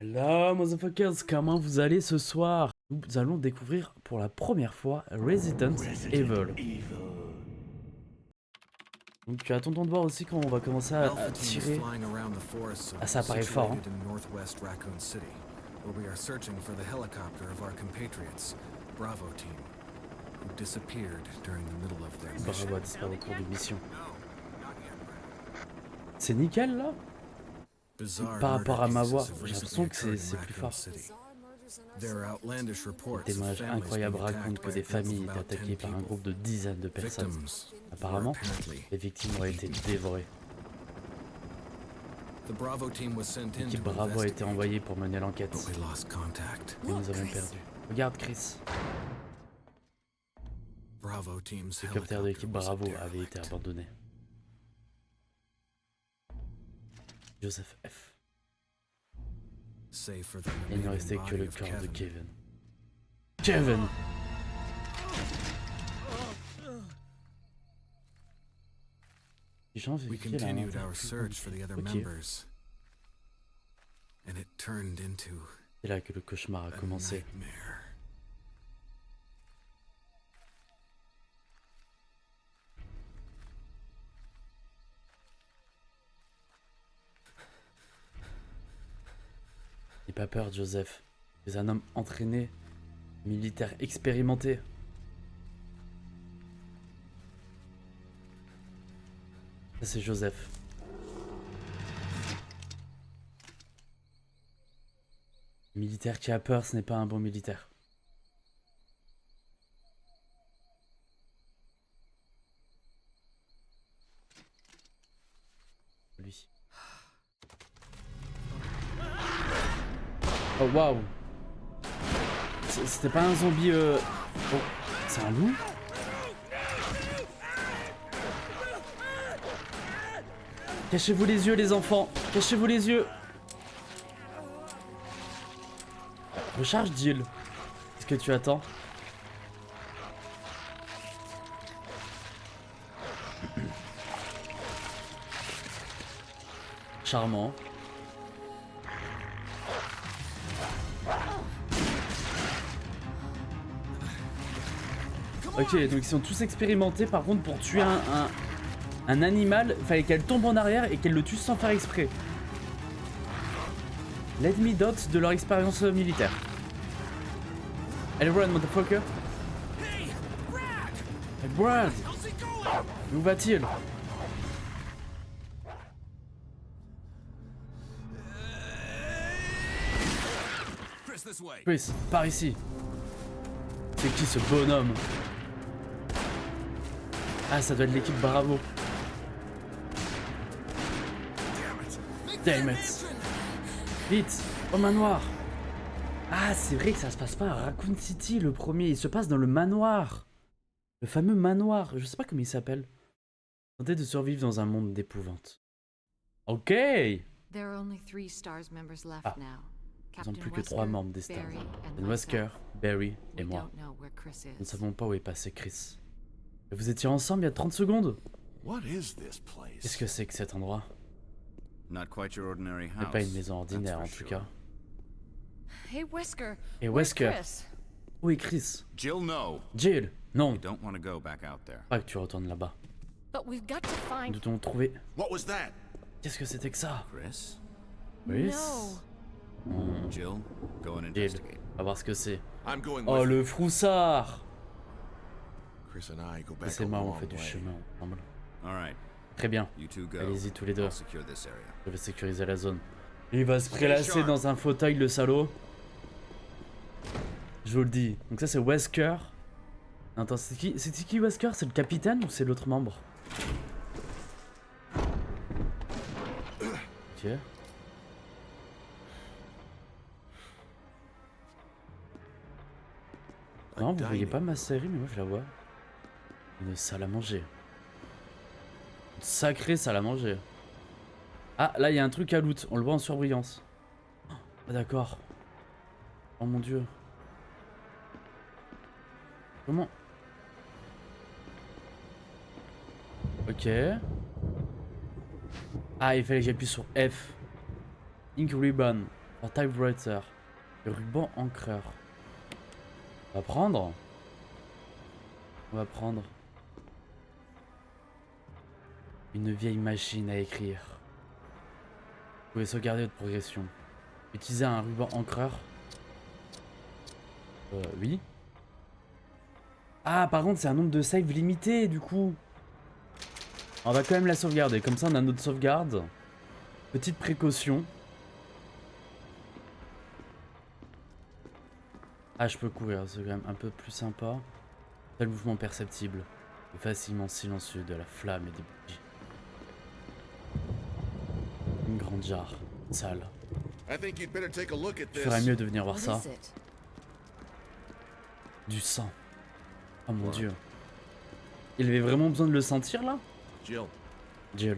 Hello motherfuckers, comment vous allez ce soir? Nous allons découvrir pour la première fois Resident Evil. Donc tu attends de voir aussi quand on va commencer à tirer. Ah, ça paraît fort, hein. Bravo a disparu au cours d'une mission. C'est nickel là? Par rapport à ma voix, j'ai l'impression que c'est plus fort. Le témoignage incroyable raconte que des familles étaient attaquées par un groupe de dizaines de personnes. Apparemment, les victimes auraient été dévorées. L'équipe Bravo a été envoyée pour mener l'enquête. Mais nous avons perdu. Regarde Chris. L'hélicoptère de l'équipe Bravo avait été abandonné. Joseph F. Il ne restait que le corps de Kevin. Kevin! J'ai envie de là, C'est là que le cauchemar a commencé. N'aie pas peur, Joseph. Tu es un homme entraîné, militaire expérimenté. Ça, c'est Joseph. Militaire qui a peur, ce n'est pas un bon militaire. Lui. Oh waouh! C'était pas un zombie. Oh, c'est un loup? Cachez-vous les yeux, les enfants! Cachez-vous les yeux! Recharge, Jill. Qu'est-ce que tu attends? Charmant. Ok, donc ils sont tous expérimentés. Par contre, pour tuer un animal, il fallait qu'elle tombe en arrière et qu'elle le tue sans faire exprès. Let me doubt de leur expérience militaire. Allez, run, motherfucker. Hey, Brad! Où va-t-il? Chris, par ici. C'est qui ce bonhomme? Ah, ça doit être l'équipe Bravo. Damn it. Vite, au manoir. Ah, c'est vrai que ça se passe pas à Raccoon City, le premier. Il se passe dans le manoir. Le fameux manoir. Je sais pas comment il s'appelle. Tenter de survivre dans un monde d'épouvante. Ok. Ah. Nous n'avons plus que 3 membres des Stars. Wesker, Barry et moi. Nous ne savons pas où est passé Chris. Et vous étiez ensemble il y a 30 secondes? Qu'est-ce que c'est que cet endroit? C'est pas une maison ordinaire en tout cas. Hey Wesker. Et Wesker. Où est Chris? Jill, non. Pas que tu retournes là-bas. Nous devons trouver. Qu'est-ce que c'était que ça? Chris? Jill, va voir ce que c'est. Oh, le froussard! C'est moi, on fait du chemin ensemble. Très bien. Allez-y tous les deux. Je vais sécuriser la zone. Il va se prélasser dans un fauteuil, le salaud. Je vous le dis. Donc ça, c'est Wesker. Attends, c'est qui Wesker? C'est le capitaine ou c'est l'autre membre? Ok. Non, vous voyez pas ma série, mais moi je la vois. Une salle à manger. Une sacrée salle à manger. Ah, là il y a un truc à loot, on le voit en surbrillance. Ah d'accord. Oh mon dieu. Comment? Ok. Ah, il fallait que j'appuie sur F. Ink Ribbon. Un typewriter. Le ruban encreur. On va prendre. On va prendre. Une vieille machine à écrire. Vous pouvez sauvegarder votre progression. Utiliser un ruban encreur. Oui. Ah, par contre, c'est un nombre de saves limité, du coup. On va quand même la sauvegarder. Comme ça, on a notre sauvegarde. Petite précaution. Ah, je peux courir. C'est quand même un peu plus sympa. Tel mouvement perceptible. Le facilement silencieux de la flamme et des bougies. Une grande jarre. Sale. Tu ferais mieux de venir voir ça. Du sang. Oh mon dieu. Il avait vraiment besoin de le sentir là? Jill,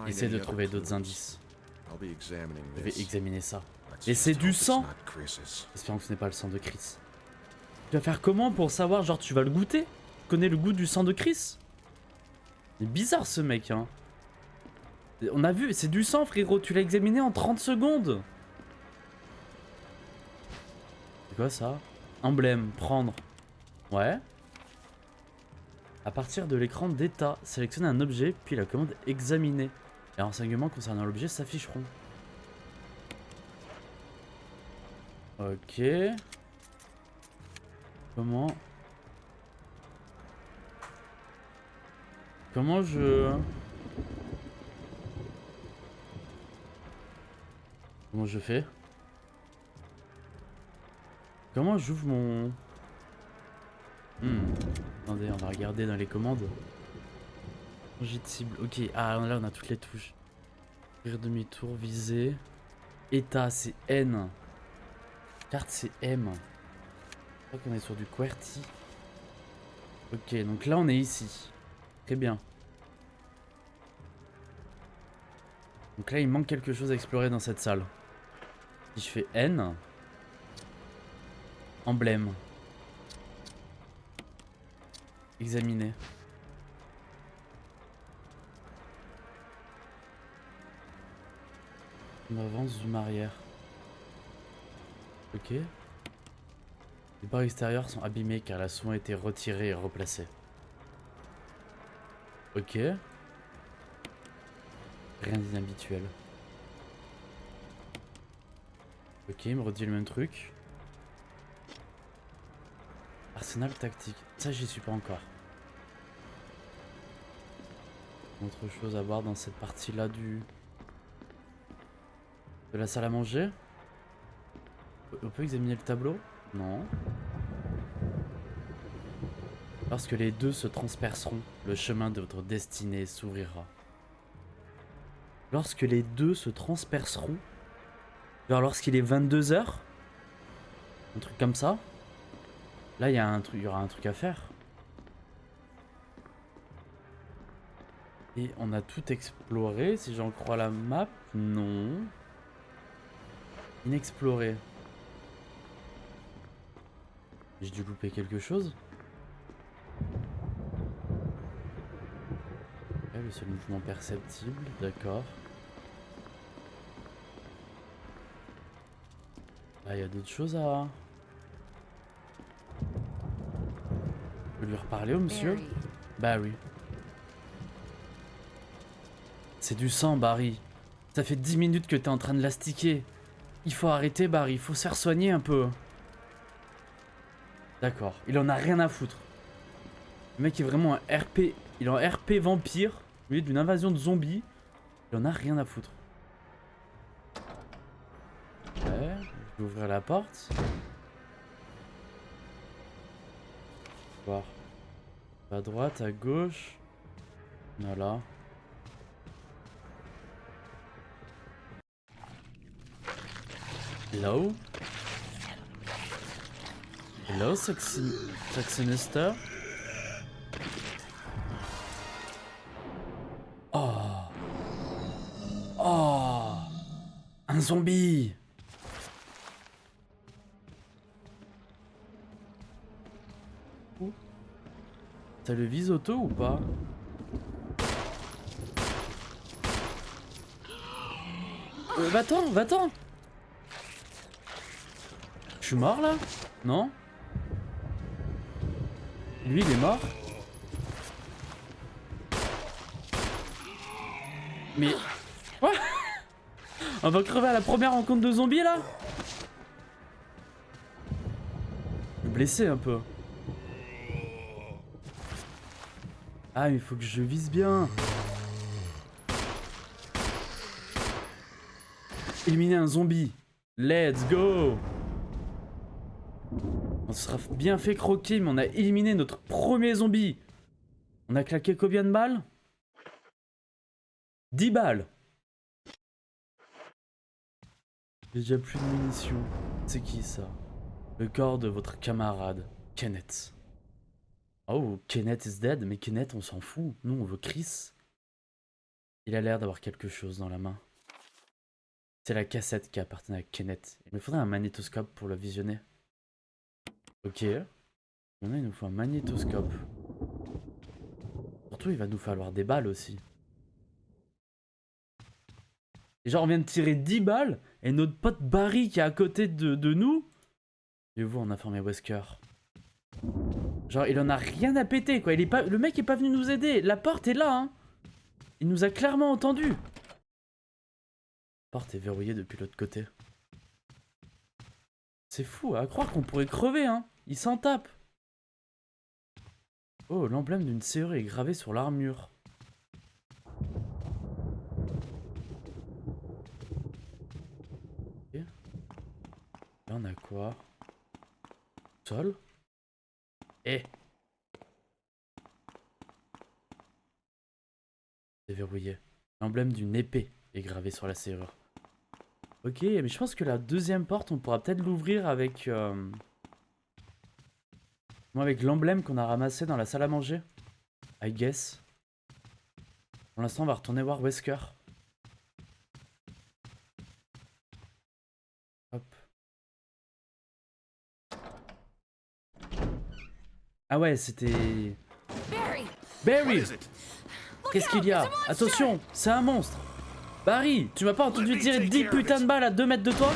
essaie de trouver d'autres indices. Je vais examiner ça. Et c'est du sang? Espérons que ce n'est pas le sang de Chris. Tu vas faire comment pour savoir? Genre tu vas le goûter? Tu connais le goût du sang de Chris? C'est bizarre ce mec hein. On a vu, c'est du sang frérot, tu l'as examiné en 30 secondes. C'est quoi ça? Emblème, prendre. Ouais. À partir de l'écran d'état, sélectionnez un objet, puis la commande examiner. Les renseignements concernant l'objet s'afficheront. Ok. Comment je... Comment je fais? Comment j'ouvre mon... Attendez, on va regarder dans les commandes. Changer de cible. Ok, ah là on a toutes les touches. Faire demi-tour, viser. État, c'est N. Carte, c'est M. Je crois qu'on est sur du QWERTY. Ok, donc là on est ici. Très bien. Donc là il manque quelque chose à explorer dans cette salle. Si je fais N. Emblème. Examiner. On avance, zoom arrière. Ok. Les barres extérieures sont abîmées car la soin a été retirée et replacée. Ok. Rien d'inhabituel. Ok, il me redit le même truc. Arsenal tactique. Ça, j'y suis pas encore. Autre chose à voir dans cette partie-là de la salle à manger. On peut examiner le tableau? Non. Lorsque les deux se transperceront, le chemin de votre destinée s'ouvrira. Lorsque les deux se transperceront? Genre lorsqu'il est 22 h? Un truc comme ça? Là, il y aura un truc à faire. Et on a tout exploré, si j'en crois la map. Non. Inexploré. J'ai dû louper quelque chose. Ouais, le seul mouvement perceptible, d'accord. Là, il y a d'autres choses à... Je peux lui reparler au monsieur? Barry. C'est du sang, Barry. Ça fait 10 minutes que t'es en train de l'astiquer. Il faut arrêter, Barry. Il faut se faire soigner un peu. D'accord. Il en a rien à foutre. Le mec est vraiment un RP. Il est en RP vampire. Au lieu d'une invasion de zombies. Il en a rien à foutre. Ouais. Je vais ouvrir la porte. Voir. À droite, à gauche. Voilà. Hello? Hello, Saxonister? Oh! Oh! Un zombie! Ça le vise auto ou pas? Va-t'en, va-t'en! Je suis mort là? Non? Lui il est mort? Mais... Quoi? On va crever à la première rencontre de zombies là? Je suis blessé un peu. Ah mais il faut que je vise bien. Éliminer un zombie. Let's go. On se sera bien fait croquer, mais on a éliminé notre premier zombie. On a claqué combien de balles? 10 balles. J'ai déjà plus de munitions. C'est qui ça? Le corps de votre camarade, Kenneth. Oh, Kenneth is dead, mais Kenneth on s'en fout. Nous on veut Chris. Il a l'air d'avoir quelque chose dans la main. C'est la cassette qui appartenait à Kenneth. Il me faudrait un magnétoscope pour le visionner. Ok. Maintenant il nous faut un magnétoscope. Surtout il va nous falloir des balles aussi. Et genre on vient de tirer 10 balles et notre pote Barry qui est à côté de nous. Et vous on a formé Wesker. Genre il en a rien à péter quoi. Le mec est pas venu nous aider. La porte est là hein. Il nous a clairement entendu. La porte est verrouillée depuis l'autre côté. C'est fou à croire qu'on pourrait crever hein. Il s'en tape. Oh l'emblème d'une serrure est gravé sur l'armure. Okay. Là on a quoi? Sol? Eh. C'est verrouillé. L'emblème d'une épée est gravé sur la serrure. Ok, mais je pense que la deuxième porte, on pourra peut-être l'ouvrir avec... avec l'emblème qu'on a ramassé dans la salle à manger. I guess. Pour l'instant, on va retourner voir Wesker. Hop. Ah ouais, c'était... Barry! Qu'est-ce qu'il y a? Attention, c'est un monstre! Barry, tu m'as pas entendu tirer 10 putains de balles à 2 mètres de toi?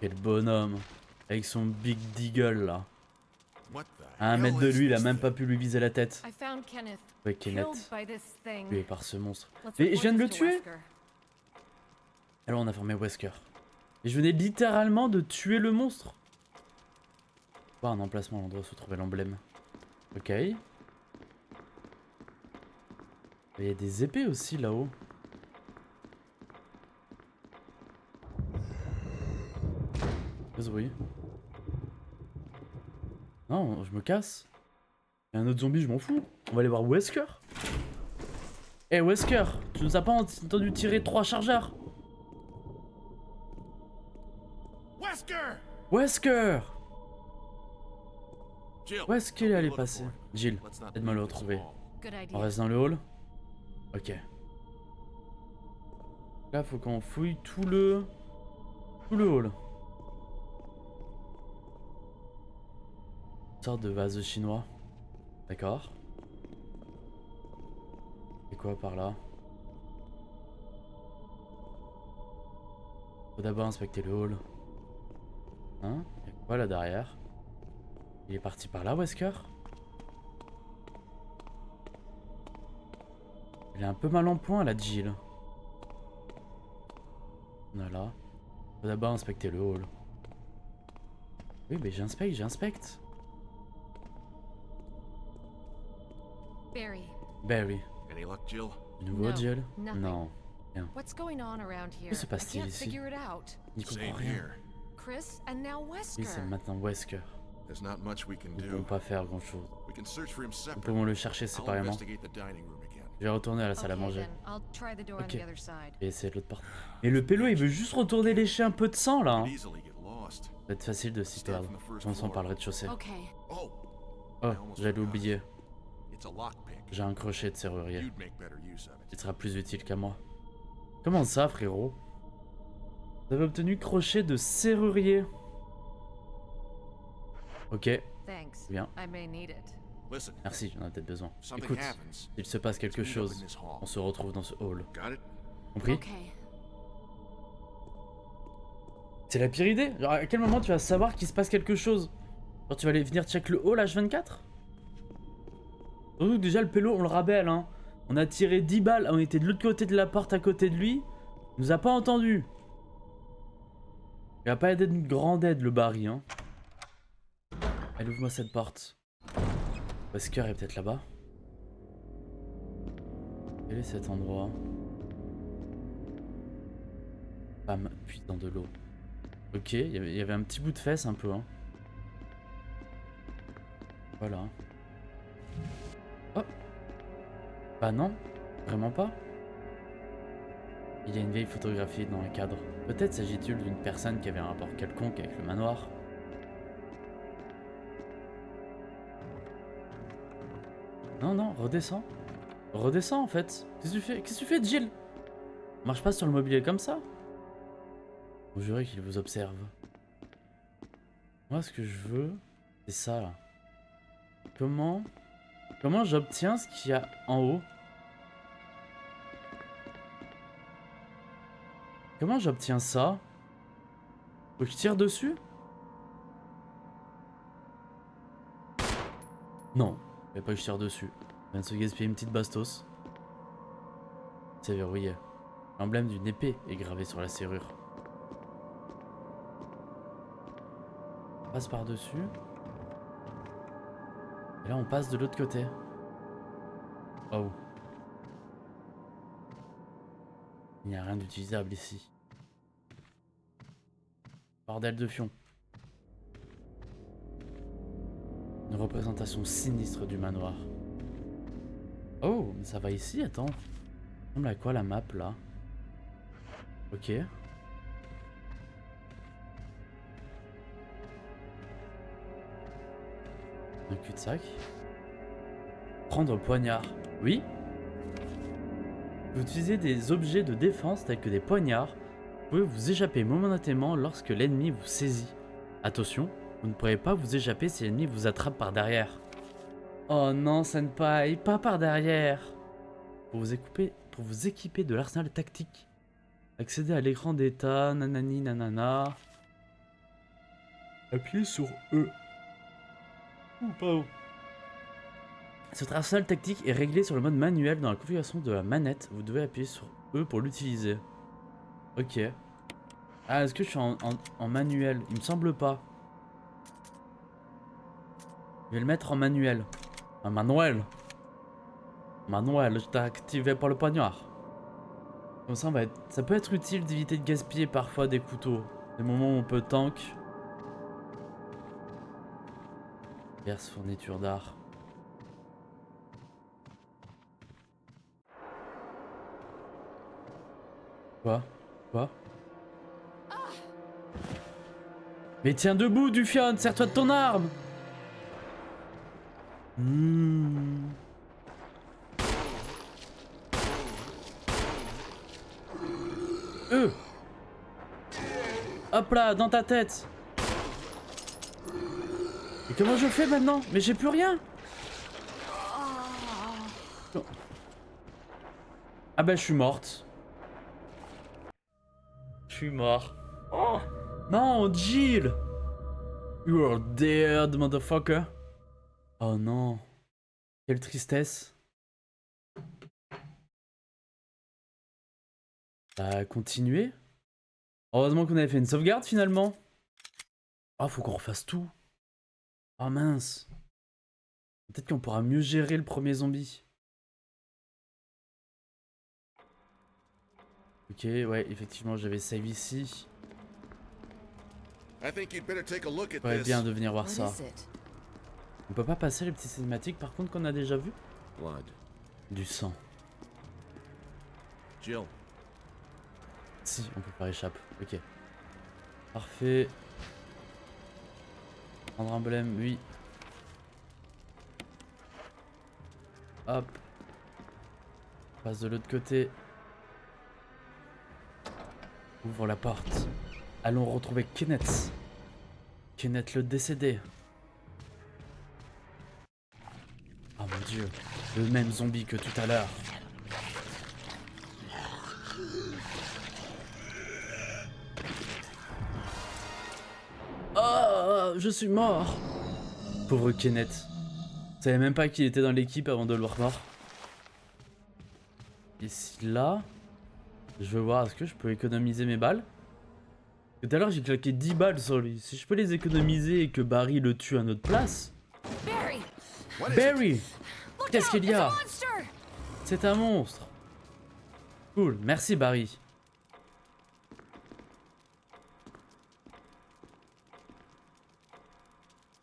Quel bonhomme, avec son Big Deagle là. À 1 mètre de lui, il a même pas pu lui viser la tête. Ouais, Kenneth, tué par ce monstre. Mais je viens de le tuer! Alors on a formé Wesker. Et je venais littéralement de tuer le monstre. Pas un emplacement à l'endroit où se trouvait l'emblème. Ok. Il y a des épées aussi là-haut. Qu'est-ce que oui? Non, je me casse. Il y a un autre zombie, je m'en fous. On va aller voir Wesker. Eh hey, Wesker, tu nous as pas entendu tirer 3 chargeurs? Wesker! Où est-ce qu'il est allé passer? Jill, aide-moi à le retrouver. On reste dans le hall? Ok. Là, faut qu'on fouille tout le hall. Une sorte de vase chinois. D'accord. Et quoi par là? Faut d'abord inspecter le hall. Hein? Y'a quoi là derrière? Il est parti par là, Wesker? Il est un peu mal en point, la Jill. Voilà. Faut d'abord inspecter le hall. Oui, mais j'inspecte. Barry. De nouveau, Jill? Non. Rien. Que se passe-t-il ici? Il comprend rien. Oui, c'est maintenant Wesker. Nous ne pouvons pas faire grand-chose. Nous pouvons le chercher séparément. Je vais retourner à la salle à manger. Ok. Je vais essayer de l'autre porte. Mais le pélo, il veut juste retourner lécher un peu de sang, là. Hein. Ça va être facile de s'y perdre. Commençons par le rez-de-chaussée. Oh, j'allais oublier. J'ai un crochet de serrurier. Il sera plus utile qu'à moi. Comment ça, frérot? Vous avez obtenu crochet de serrurier. Ok. Bien. Merci, j'en ai peut-être besoin. Écoute, s'il se passe quelque chose, on se retrouve dans ce hall. Compris? C'est la pire idée. Genre, à quel moment tu vas savoir qu'il se passe quelque chose? Genre, tu vas aller venir check le hall H24? Surtout que déjà, le pélo, on le rabelle, hein. On a tiré 10 balles, on était de l'autre côté de la porte à côté de lui. Il nous a pas entendu. Il a pas été d'une grande aide, le Barry, hein. Allez, ouvre-moi cette porte. Wesker est peut-être là-bas. Quel est cet endroit? Femme puisant de l'eau. Ok, il y avait un petit bout de fesse un peu, hein. Voilà. Oh. Bah non, vraiment pas. Il y a une vieille photographie dans un cadre. Peut-être s'agit-il d'une personne qui avait un rapport quelconque avec le manoir. Non, non, redescends. Redescends en fait. Qu'est-ce que tu fais? Qu'est-ce que tu fais, Jill? Marche pas sur le mobilier comme ça. Vous jurez qu'il vous observe. Moi, ce que je veux, c'est ça là. Comment j'obtiens ce qu'il y a en haut? Comment j'obtiens ça? Faut que je tire dessus? Non, il pas que je tire dessus. On vient de se gaspiller une petite bastos. C'est verrouillé. L'emblème d'une épée est gravé sur la serrure. On passe par-dessus. Et là, on passe de l'autre côté. Oh. Il n'y a rien d'utilisable ici. Bordel de fion. Une représentation sinistre du manoir. Oh, mais ça va ici, attends. Ça ressemble à quoi la map là? Ok. Un cul-de-sac. Prendre poignard. Oui. Vous utilisez des objets de défense tels que des poignards. Vous pouvez vous échapper momentanément lorsque l'ennemi vous saisit. Attention, vous ne pourrez pas vous échapper si l'ennemi vous attrape par derrière. Oh non, Senpai, pas par derrière. Pour vous équiper de l'arsenal tactique. Accéder à l'écran d'état, nanani nanana. Appuyez sur E. Ouh, pardon. Cet arsenal tactique est réglé sur le mode manuel dans la configuration de la manette. Vous devez appuyer sur E pour l'utiliser. Ok. Ah, est-ce que je suis en manuel? Il me semble pas. Je vais le mettre en manuel. Un manuel. Manuel, je t'ai activé par le poignard. Comme ça, ça peut être utile d'éviter de gaspiller parfois des couteaux. Des moments où on peut tank. Diverses fournitures d'art. Quoi? Quoi? Mais tiens debout, Dufion, serre-toi de ton arme! Hop là, dans ta tête! Et comment je fais maintenant? Mais j'ai plus rien! Ah bah je suis morte. Je suis mort. Oh non, Jill! You are dead, motherfucker. Oh non. Quelle tristesse. Bah, continuer. Heureusement qu'on avait fait une sauvegarde finalement. Ah, faut qu'on refasse tout. Oh mince. Peut-être qu'on pourra mieux gérer le premier zombie. Ok, ouais, effectivement, j'avais save ici. Ouais, bien de venir voir ça. On peut pas passer les petites cinématiques par contre qu'on a déjà vu? Du sang. Jill. Si, on peut pas échapper. Ok. Parfait. Prendre un emblème, oui. Hop. On passe de l'autre côté. Ouvre la porte. Allons retrouver Kenneth. Kenneth le décédé. Oh mon dieu. Le même zombie que tout à l'heure. je suis mort. Pauvre Kenneth. Je savais même pas qu'il était dans l'équipe avant de le voir mort. Ici, là. Je veux voir, est-ce que je peux économiser mes balles? Tout à l'heure, j'ai claqué 10 balles sur lui. Si je peux les économiser et que Barry le tue à notre place... Barry! Barry! Look Qu'est-ce out, qu'il y it's a? a monster! C'est un monstre. Cool, merci Barry.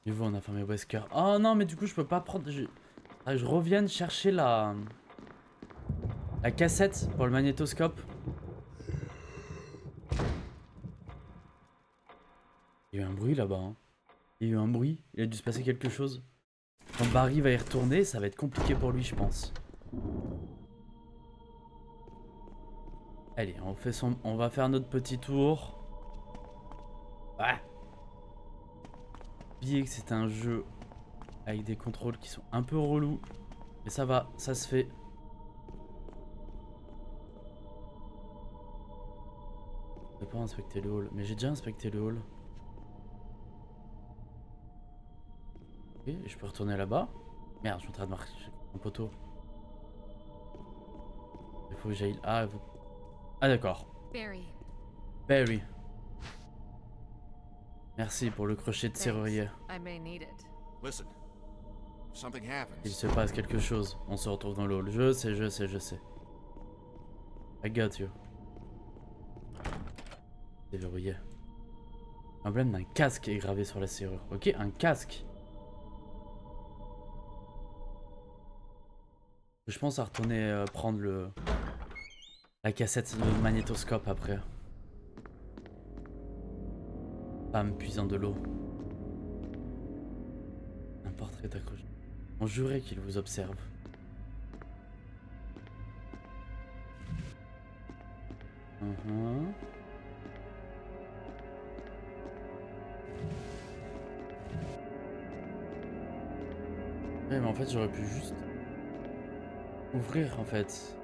Du coup, on a fermé Wesker. Oh non, mais du coup, je peux pas prendre... Je reviens chercher la cassette pour le magnétoscope. Il y a eu un bruit là-bas. Hein. Il y a eu un bruit. Il a dû se passer quelque chose. Quand Barry va y retourner, ça va être compliqué pour lui, je pense. Allez, on va faire notre petit tour. Ouais. Oubliez que c'est un jeu avec des contrôles qui sont un peu relous. Mais ça va, ça se fait. Je vais pas inspecter le hall, mais j'ai déjà inspecté le hall. Ok, je peux retourner là-bas. Merde, je suis en train de marcher mon poteau. Il faut que j'aille... Ah, d'accord. Barry, Barry. Merci pour le crochet de serrurier. I may need it. Listen, if something Il happens, se passe quelque chose. On se retrouve dans le hall. Je sais. I got you. Déverrouillé. L'emblème d'un casque est gravé sur la serrure. Ok, un casque. Je pense à retourner prendre la cassette de magnétoscope après. Femme puisant de l'eau. Un portrait accroché. On jurait qu'il vous observe. Ouais, mais en fait, j'aurais pu juste ouvrir en fait.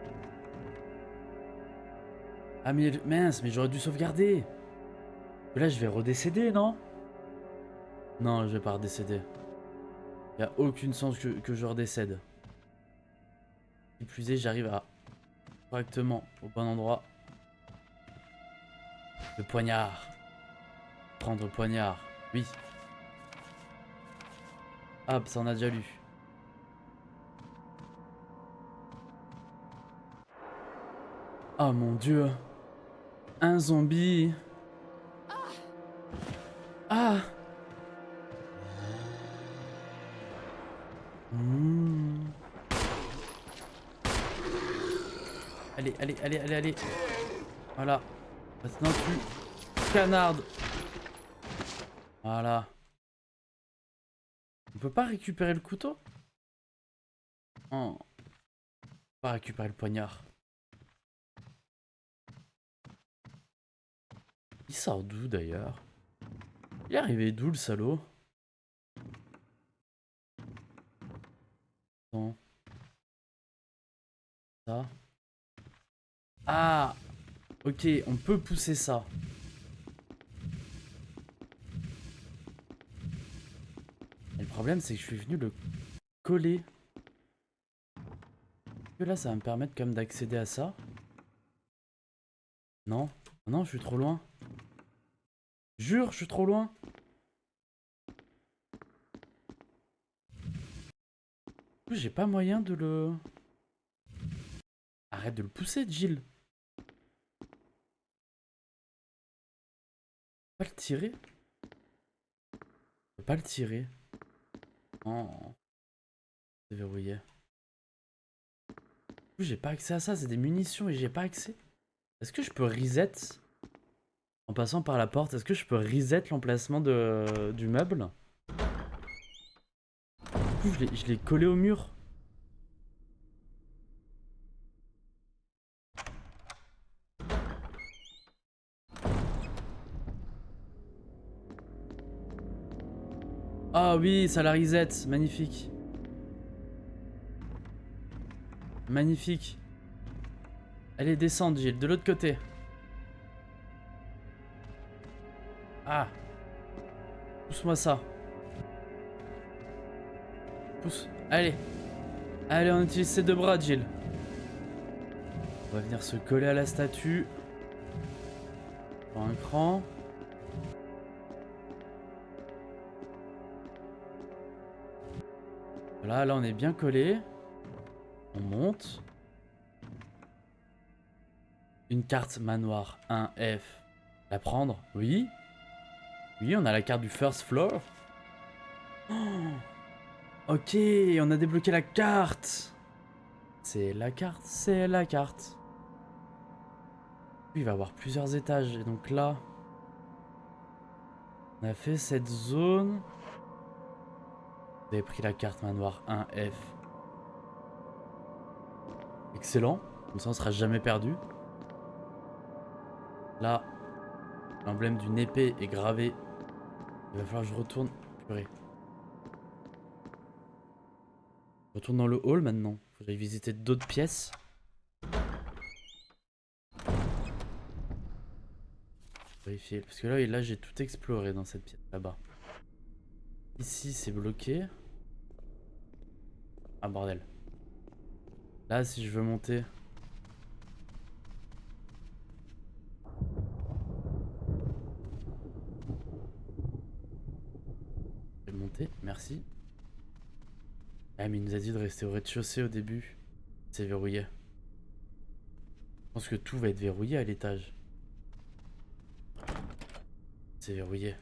Ah mais mince, mais j'aurais dû sauvegarder. Là, je vais redécéder, non? Non, je vais pas redécéder. Y a aucune chance que je redécède. Qui plus est, j'arrive à correctement au bon endroit. Le poignard. Prendre le poignard. Oui. Hop, ça on a déjà lu. Oh mon dieu. Un zombie. Ah. Allez. Voilà. Maintenant tu canardes. Voilà. On peut pas récupérer le couteau? Oh. On peut pas récupérer le poignard. Il sort d'où d'ailleurs? Il est arrivé d'où le salaud? Non. Ça. Ah! Ok, on peut pousser ça. Et le problème, c'est que je suis venu le coller. Que là, ça va me permettre quand même d'accéder à ça. Non? Non, je suis trop loin. Jure, je suis trop loin. J'ai pas moyen de le... Arrête de le pousser, Jill. Pas le tirer. Je peux pas le tirer. Oh. C'est verrouillé. J'ai pas accès à ça, c'est des munitions et j'ai pas accès. Est-ce que je peux reset en passant par la porte? Est-ce que je peux reset l'emplacement du meuble? Je l'ai collé au mur. Ah oui, ça la reset, magnifique. Magnifique. Allez, descendre, Gilles, de l'autre côté. Ah. Pousse-moi ça. Pousse. Allez. Allez, on utilise ses deux bras, Jill. On va venir se coller à la statue. Prends un cran. Voilà, là on est bien collé. On monte. Une carte manoir 1F. La prendre? Oui. Oui, on a la carte du first floor. Oh, ok, on a débloqué la carte. C'est la carte, c'est la carte. Il va y avoir plusieurs étages. Et donc là, on a fait cette zone. Vous avez pris la carte manoir 1F. Excellent. Comme ça, on sera jamais perdu. Là, l'emblème d'une épée est gravé. Il va falloir que je retourne. Purée. Je retourne dans le hall maintenant. Faut que j'aille visiter d'autres pièces. Vérifier. Parce que là j'ai tout exploré dans cette pièce là-bas. Ici, c'est bloqué. Ah, bordel. Là, si je veux monter... Je vais monter, merci. Ah, mais il nous a dit de rester au rez-de-chaussée au début. C'est verrouillé. Je pense que tout va être verrouillé à l'étage. C'est verrouillé.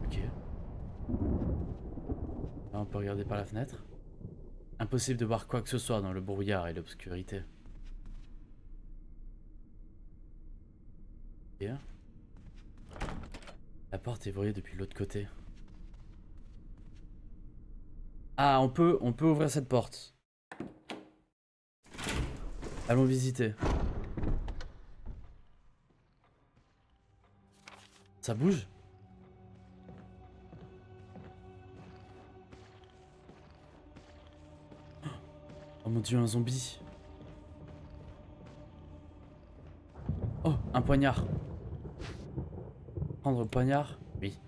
Ok. Là, on peut regarder par la fenêtre. Impossible de voir quoi que ce soit dans le brouillard et l'obscurité. Ok. La porte est verrouillée depuis l'autre côté. Ah, on peut ouvrir cette porte. Allons visiter. Ça bouge? Oh mon dieu, un zombie. Oh, un poignard. Prendre le poignard? Oui.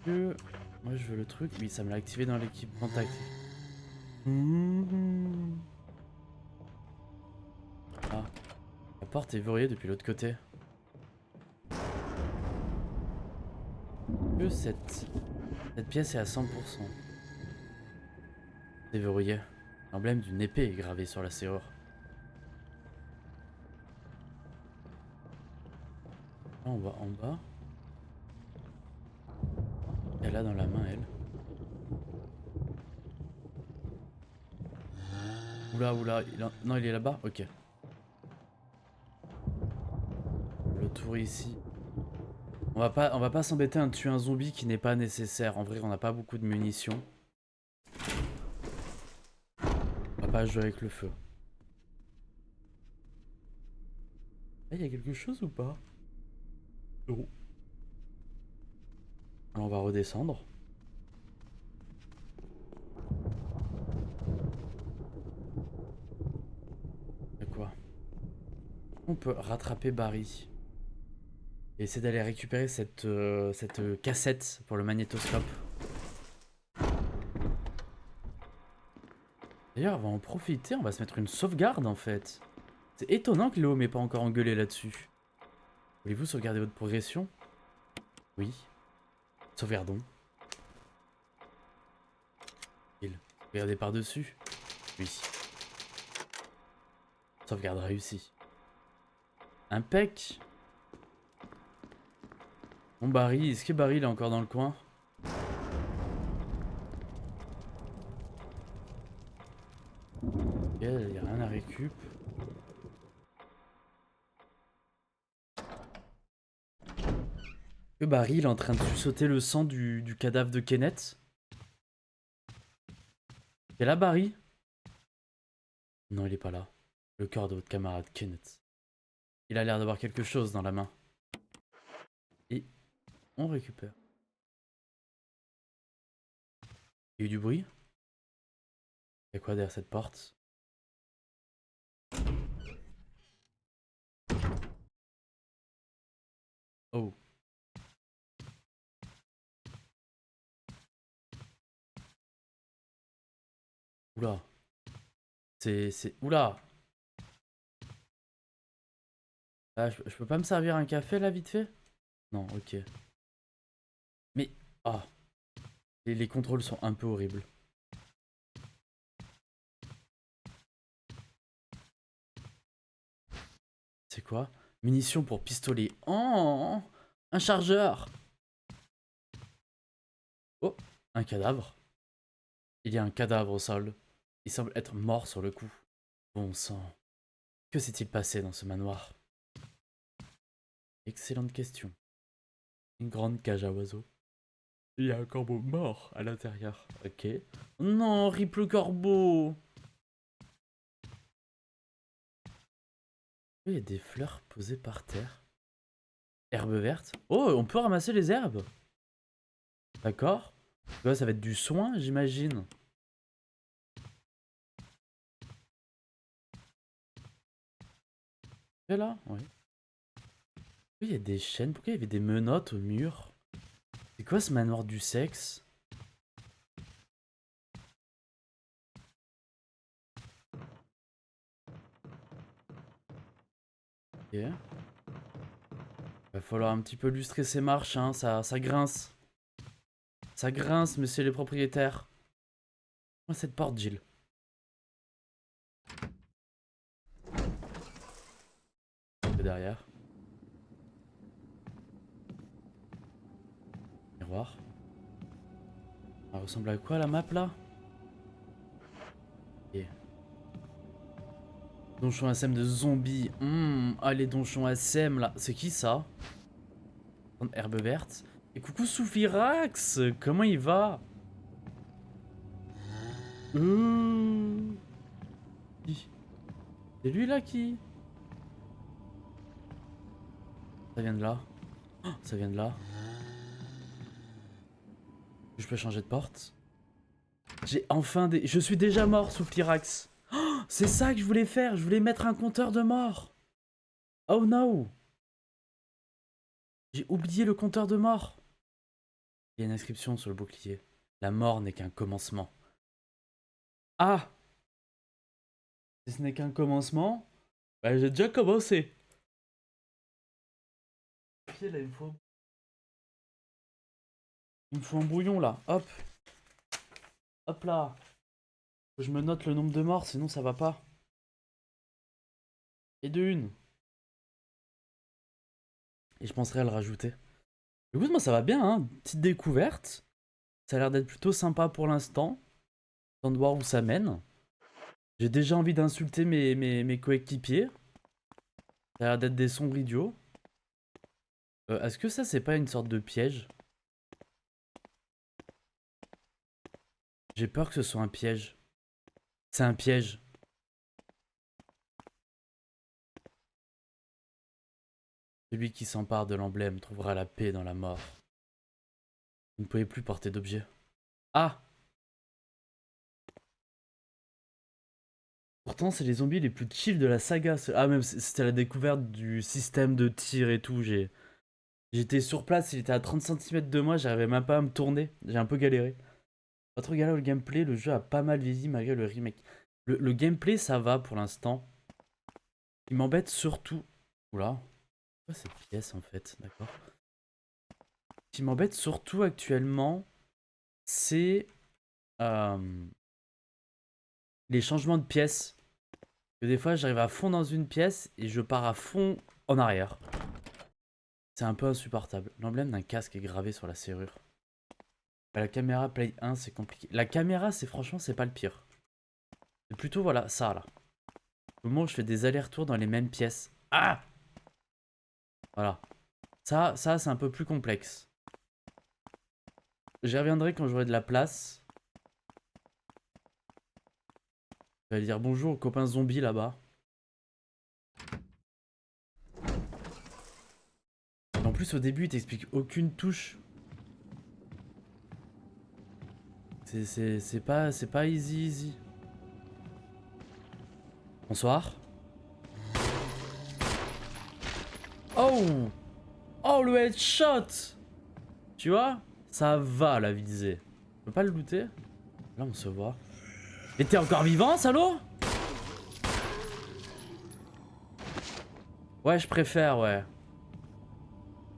Moi je veux le truc. Oui, ça me l'a activé dans l'équipement tactique. Ah. La porte est verrouillée depuis l'autre côté. Que cette pièce est à 100%. C'est verrouillé. L'emblème d'une épée est gravé sur la serrure. Là on va en bas. Elle a dans la main, elle. Oula, non, il est là-bas? Ok. Le tour ici. On va pas s'embêter à tuer un zombie qui n'est pas nécessaire. En vrai, on n'a pas beaucoup de munitions. On va pas jouer avec le feu. Là, il y a quelque chose ou pas? Non. Alors, on va redescendre. Il y a quoi? On peut rattraper Barry. Et essayer d'aller récupérer cette cassette pour le magnétoscope. D'ailleurs, on va en profiter, on va se mettre une sauvegarde en fait. C'est étonnant que Léo m'ait pas encore engueulé là-dessus. Voulez-vous sauvegarder votre progression? Oui. Sauvegardons. Sauvegarder par-dessus? Oui. Sauvegarde réussie. Impec. Bon, Barry, est-ce que Barry il est encore dans le coin? Ok, il n'y a rien à récup. Que Barry il est en train de sauter le sang du cadavre de Kenneth? Et là Barry? Non, il est pas là. Le corps de votre camarade Kenneth. Il a l'air d'avoir quelque chose dans la main. Et on récupère. Il y a eu du bruit? Il y a quoi derrière cette porte? Oh. Oula. Oula. Ah, je peux pas me servir un café là vite fait? Non, ok. Mais... Ah. Les contrôles sont un peu horribles. C'est quoi? Munitions pour pistolet. Oh, un chargeur. Oh, un cadavre. Il y a un cadavre au sol. Il semble être mort sur le coup. Bon sang. Que s'est-il passé dans ce manoir? Excellente question. Une grande cage à oiseaux. Il y a un corbeau mort à l'intérieur. Ok. Non, rip le corbeau. Il y a des fleurs posées par terre. Herbes vertes. Oh, on peut ramasser les herbes. D'accord. Ouais, ça va être du soin, j'imagine. Et là, oui. Oui, il y a des chaînes. Pourquoi il y avait des menottes au mur? C'est quoi ce manoir du sexe? Ok. Va falloir un petit peu lustrer ces marches, hein. Ça grince. Ça grince, monsieur les propriétaires. Moi, cette porte, Jill. Derrière. Miroir. Ça ressemble à quoi la map là? Ok. Donjon SM de zombies. Ah, les donjons SM là. C'est qui ça? Herbe verte. Et coucou Soufirax. Comment il va? Qui? C'est lui là qui? Ça vient de là. Oh, ça vient de là. Je peux changer de porte? J'ai enfin des... Je suis déjà mort, Soufirax. Oh, c'est ça que je voulais faire. Je voulais mettre un compteur de mort. Oh no. J'ai oublié le compteur de mort. Il y a une inscription sur le bouclier. La mort n'est qu'un commencement. Ah! Si ce n'est qu'un commencement, bah j'ai déjà commencé. Là, il me faut un bouillon là. Hop. Hop là. Faut que je me note le nombre de morts, sinon ça va pas. Et de une. Et je penserai à le rajouter. Écoute, moi ça va bien, hein. Petite découverte. Ça a l'air d'être plutôt sympa pour l'instant. Tant de voir où ça mène. J'ai déjà envie d'insulter mes coéquipiers. Ça a l'air d'être des sombres idiots. Est-ce que ça c'est pas une sorte de piège? J'ai peur que ce soit un piège. C'est un piège. Celui qui s'empare de l'emblème trouvera la paix dans la mort. Vous ne pouvez plus porter d'objet. Ah! Pourtant, c'est les zombies les plus chill de la saga. Ah, même c'était la découverte du système de tir et tout. J'étais sur place, il était à 30 cm de moi, j'arrivais même pas à me tourner. J'ai un peu galéré. Pas trop galère le gameplay, le jeu a pas mal vieilli malgré le remake. Le gameplay, ça va pour l'instant. Il m'embête surtout... Oula. Quoi cette pièce en fait? D'accord. Ce qui m'embête surtout actuellement, c'est les changements de pièces. Que des fois, j'arrive à fond dans une pièce et je pars à fond en arrière. C'est un peu insupportable. L'emblème d'un casque est gravé sur la serrure. La caméra Play 1, c'est compliqué. La caméra, c'est franchement, c'est pas le pire. C'est plutôt, voilà, ça là. Au moment où je fais des allers-retours dans les mêmes pièces. Ah! Voilà. Ça c'est un peu plus complexe. J'y reviendrai quand j'aurai de la place. Je vais dire bonjour aux copains zombies là-bas. En plus, au début, il t'explique aucune touche. C'est pas easy. Bonsoir. Oh! Oh, le headshot! Tu vois? Ça va, la visée. Je peux pas le looter? Là, on se voit. Mais t'es encore vivant, salaud? Ouais, je préfère, ouais.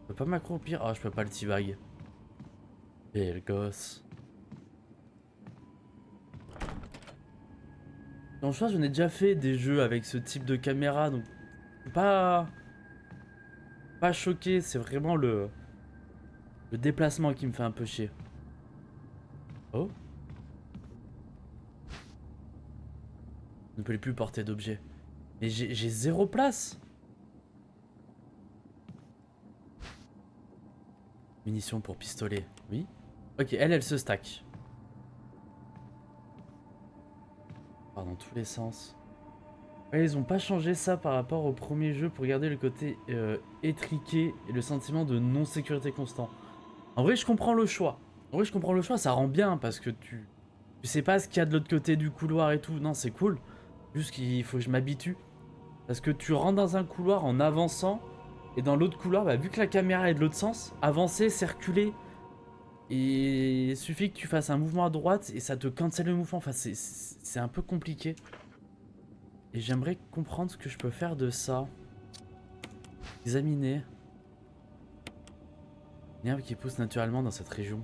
Je peux pas m'accroupir. Oh, je peux pas le teabag. Et le gosse. Donc, je pense que j'en ai déjà fait des jeux avec ce type de caméra, donc pas choqué, c'est vraiment le déplacement qui me fait un peu chier. Oh. Je ne peux plus porter d'objets. Mais j'ai 0 place. Munitions pour pistolet, oui. Ok, elle se stack. Part dans tous les sens. Ouais, ils ont pas changé ça par rapport au premier jeu pour garder le côté étriqué et le sentiment de non-sécurité constant. En vrai, je comprends le choix. En vrai, je comprends le choix, ça rend bien parce que tu sais pas ce qu'il y a de l'autre côté du couloir et tout. Non, c'est cool. Juste qu'il faut que je m'habitue. Parce que tu rentres dans un couloir en avançant et dans l'autre couloir, bah, vu que la caméra est de l'autre sens, avancer, c'est reculer. Et il suffit que tu fasses un mouvement à droite et ça te cancelle le mouvement. Enfin, c'est un peu compliqué. Et j'aimerais comprendre ce que je peux faire de ça. Examiner. Une herbe qui pousse naturellement dans cette région.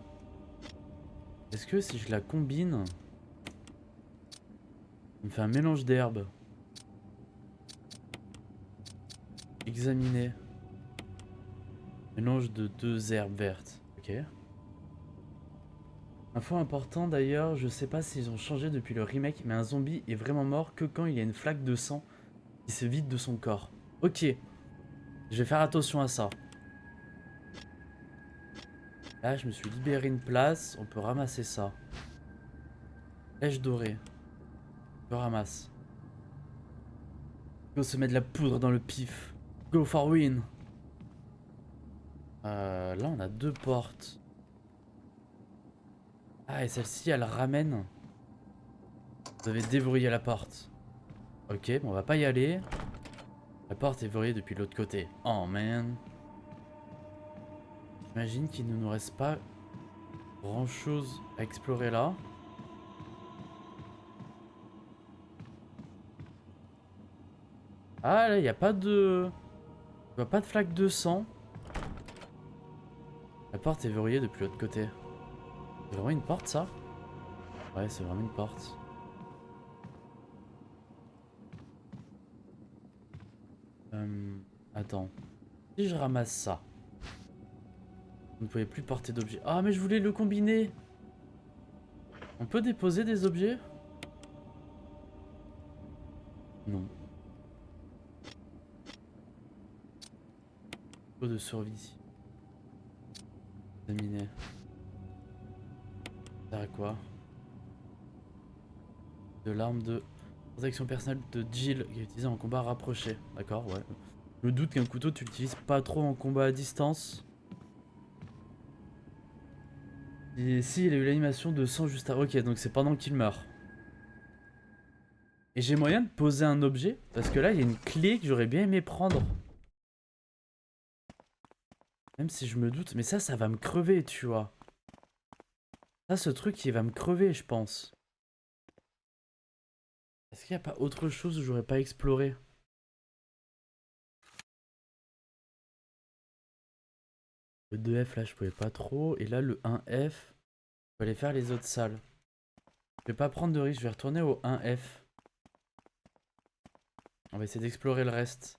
Est-ce que si je la combine, on me fait un mélange d'herbes. Examiner. Mélange de 2 herbes vertes. Ok. Info important d'ailleurs, je sais pas s'ils ont changé depuis le remake, mais un zombie est vraiment mort que quand il y a une flaque de sang qui se vide de son corps. Ok. Je vais faire attention à ça. Là, je me suis libéré une place. On peut ramasser ça. Lèche dorée. Je ramasse. Go se met de la poudre dans le pif. Go for win. Là, on a 2 portes. Ah, et celle-ci, elle ramène. Vous avez déverrouillé la porte. Ok, bon, on va pas y aller. La porte est verrouillée depuis l'autre côté. Oh, man. J'imagine qu'il ne nous reste pas grand-chose à explorer là. Ah, là, il n'y a pas de... Je vois pas de flaque de sang. La porte est verrouillée depuis l'autre côté. C'est vraiment une porte, ça? Ouais, c'est vraiment une porte. Attends. Si je ramasse ça. Vous ne pouvez plus porter d'objets. Ah, mais je voulais le combiner. On peut déposer des objets? Non. Taux de survie. Examiner. Ça sert à quoi? De l'arme de protection personnelle de Jill qui est utilisée en combat rapproché. D'accord, ouais. Je me doute qu'un couteau tu l'utilises pas trop en combat à distance. Et si, il a eu l'animation de sang juste avant. Ok, donc c'est pendant qu'il meurt. Et j'ai moyen de poser un objet? Parce que là, il y a une clé que j'aurais bien aimé prendre. Même si je me doute. Mais ça va me crever, tu vois. Ça, ce truc, il va me crever, je pense. Est-ce qu'il n'y a pas autre chose que j'aurais pas exploré? Le 2F, là, je pouvais pas trop. Et là, le 1F, je peux aller faire les autres salles. Je vais pas prendre de risque, je vais retourner au 1F. On va essayer d'explorer le reste.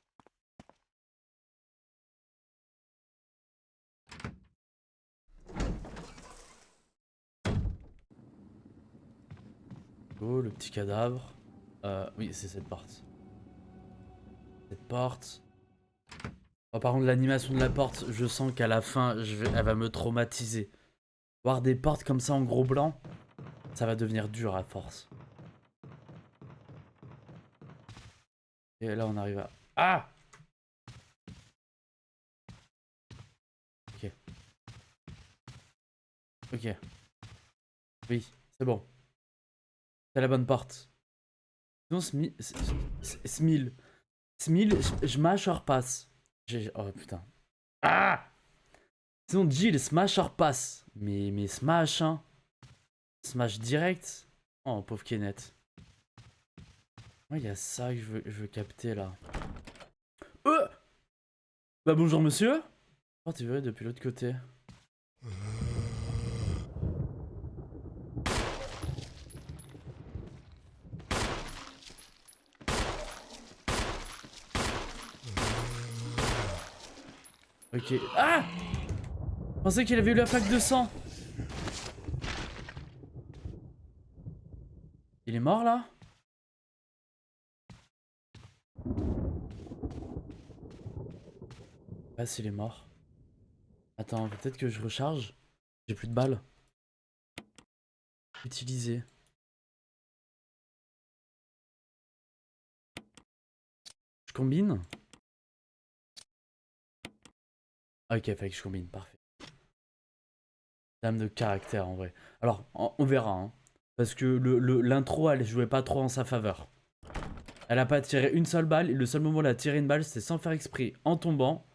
Oh, le petit cadavre. Oui, c'est cette porte. Cette porte. Oh, par contre, l'animation de la porte, je sens qu'à la fin, elle va me traumatiser. Voir des portes comme ça en gros blanc, ça va devenir dur à force. Et là, on arrive à... Ah! Ok. Ok. Oui, c'est bon. C'est la bonne porte. Sinon, Smil, je mâche hors passe. Oh putain. Ah! Sinon, Jill, smash or pass. Mais smash, hein. Smash direct. Oh, pauvre Kenneth. Moi, il y a ça que je veux capter, là. Bah, bonjour, monsieur. Oh, tu verrais depuis l'autre côté. Ok. Ah! Je pensais qu'il avait eu la plaque de sang. Il est mort là? Ah, s'il est mort. Attends, peut-être que je recharge. J'ai plus de balles. Utiliser. Je combine? Ok, fait que je combine, parfait. Dame de caractère en vrai. Alors, on verra, hein. Parce que l'intro, elle jouait pas trop en sa faveur. Elle a pas tiré une seule balle, et le seul moment où elle a tiré une balle, c'était sans faire exprès, en tombant.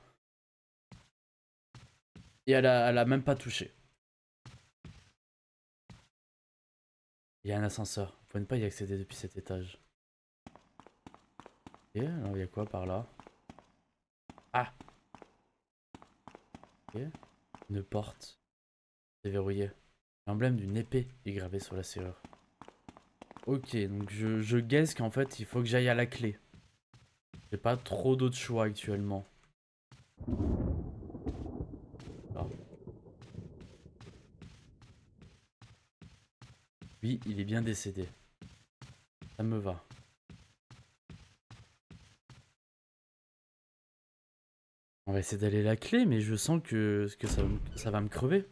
Et elle a même pas touché. Il y a un ascenseur. Vous pouvez ne pas y accéder depuis cet étage. Ok, alors il y a quoi par là? Ah! Ok. Une porte. Déverrouillée. L'emblème d'une épée est gravé sur la serrure. Ok, donc je guesse qu'en fait il faut que j'aille à la clé. J'ai pas trop d'autres choix actuellement. Ah. Oui, il est bien décédé. Ça me va. On va essayer d'aller à la clé, mais je sens que ça va me crever.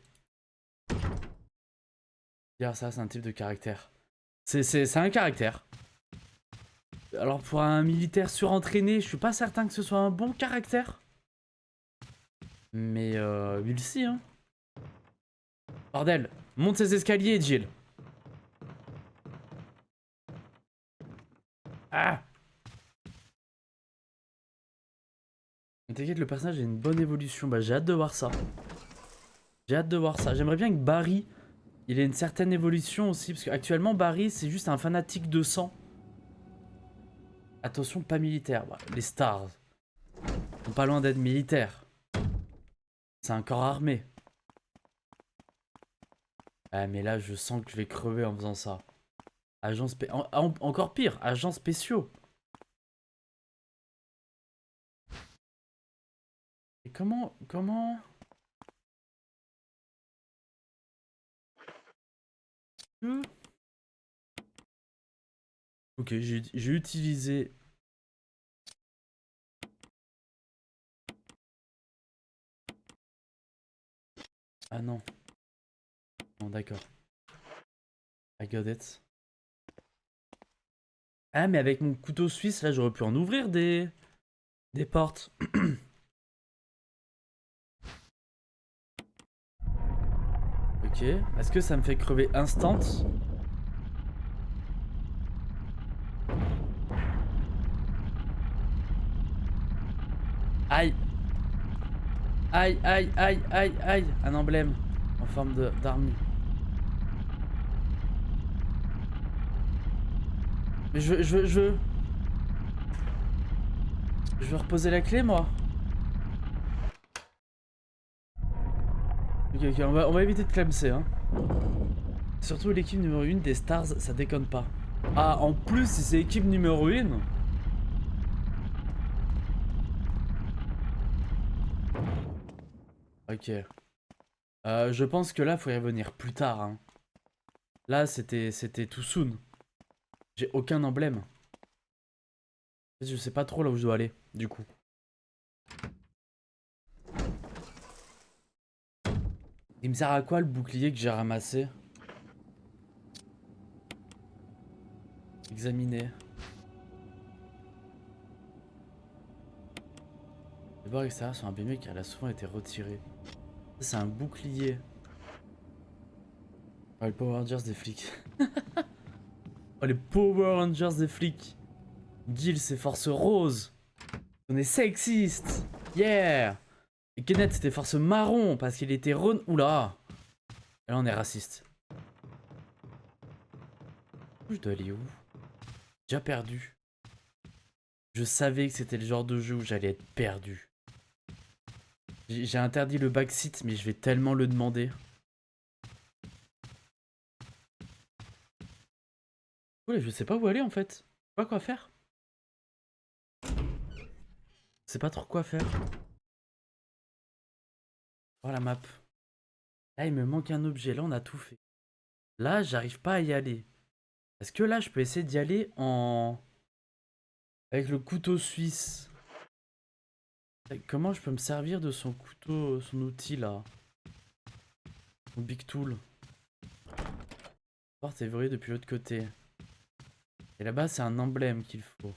Ça, c'est un type de caractère. C'est un caractère. Alors pour un militaire surentraîné, je suis pas certain que ce soit un bon caractère. Mais we'll see, hein. Bordel, monte ces escaliers, Jill. Ah! T'inquiète, le personnage a une bonne évolution. Bah j'ai hâte de voir ça. J'ai hâte de voir ça. J'aimerais bien que Barry, il ait une certaine évolution aussi. Parce qu'actuellement, Barry, c'est juste un fanatique de sang. Attention, pas militaire. Bah, les stars sont pas loin d'être militaires. C'est un corps armé. Ah mais là, je sens que je vais crever en faisant ça. Encore pire, agents spéciaux. Et comment... Ok, j'ai utilisé... Ah non. Non, d'accord. I got it. Ah, mais avec mon couteau suisse, là, j'aurais pu en ouvrir des portes. Ok. Est-ce que ça me fait crever instant? Aïe. Aïe, aïe, aïe, aïe, aïe. Un emblème en forme d'armure. Mais je veux reposer la clé, moi. Ok, on va éviter de clamser, hein. Surtout l'équipe numéro 1 des Stars, ça déconne pas. Ah, en plus, si c'est l'équipe numéro 1... Ok. Je pense que là, faut y revenir plus tard, hein. Là, c'était too soon. J'ai aucun emblème. Je sais pas trop là où je dois aller, du coup. Il me sert à quoi le bouclier que j'ai ramassé? Examiner. Les bords extérieurs sont abîmés car elle a souvent été retirée. C'est un bouclier. Oh, les Power Rangers des flics. Oh, les Power Rangers des flics. Jill, c'est force rose. On est sexiste. Yeah. Et Kenneth, c'était force marron parce qu'il était ron. Oula. Et là, on est raciste. Je dois aller où? Déjà perdu. Je savais que c'était le genre de jeu où j'allais être perdu. J'ai interdit le backseat, mais je vais tellement le demander. Ouais, je sais pas où aller en fait. Je sais pas quoi faire. Je sais pas trop quoi faire. Oh la map. Là, il me manque un objet. Là, on a tout fait. Là, j'arrive pas à y aller. Est-ce que là, je peux essayer d'y aller en... avec le couteau suisse? Comment je peux me servir de son couteau, son outil là? Son big tool. La porte est verrouillée depuis l'autre côté. Et là-bas, c'est un emblème qu'il faut.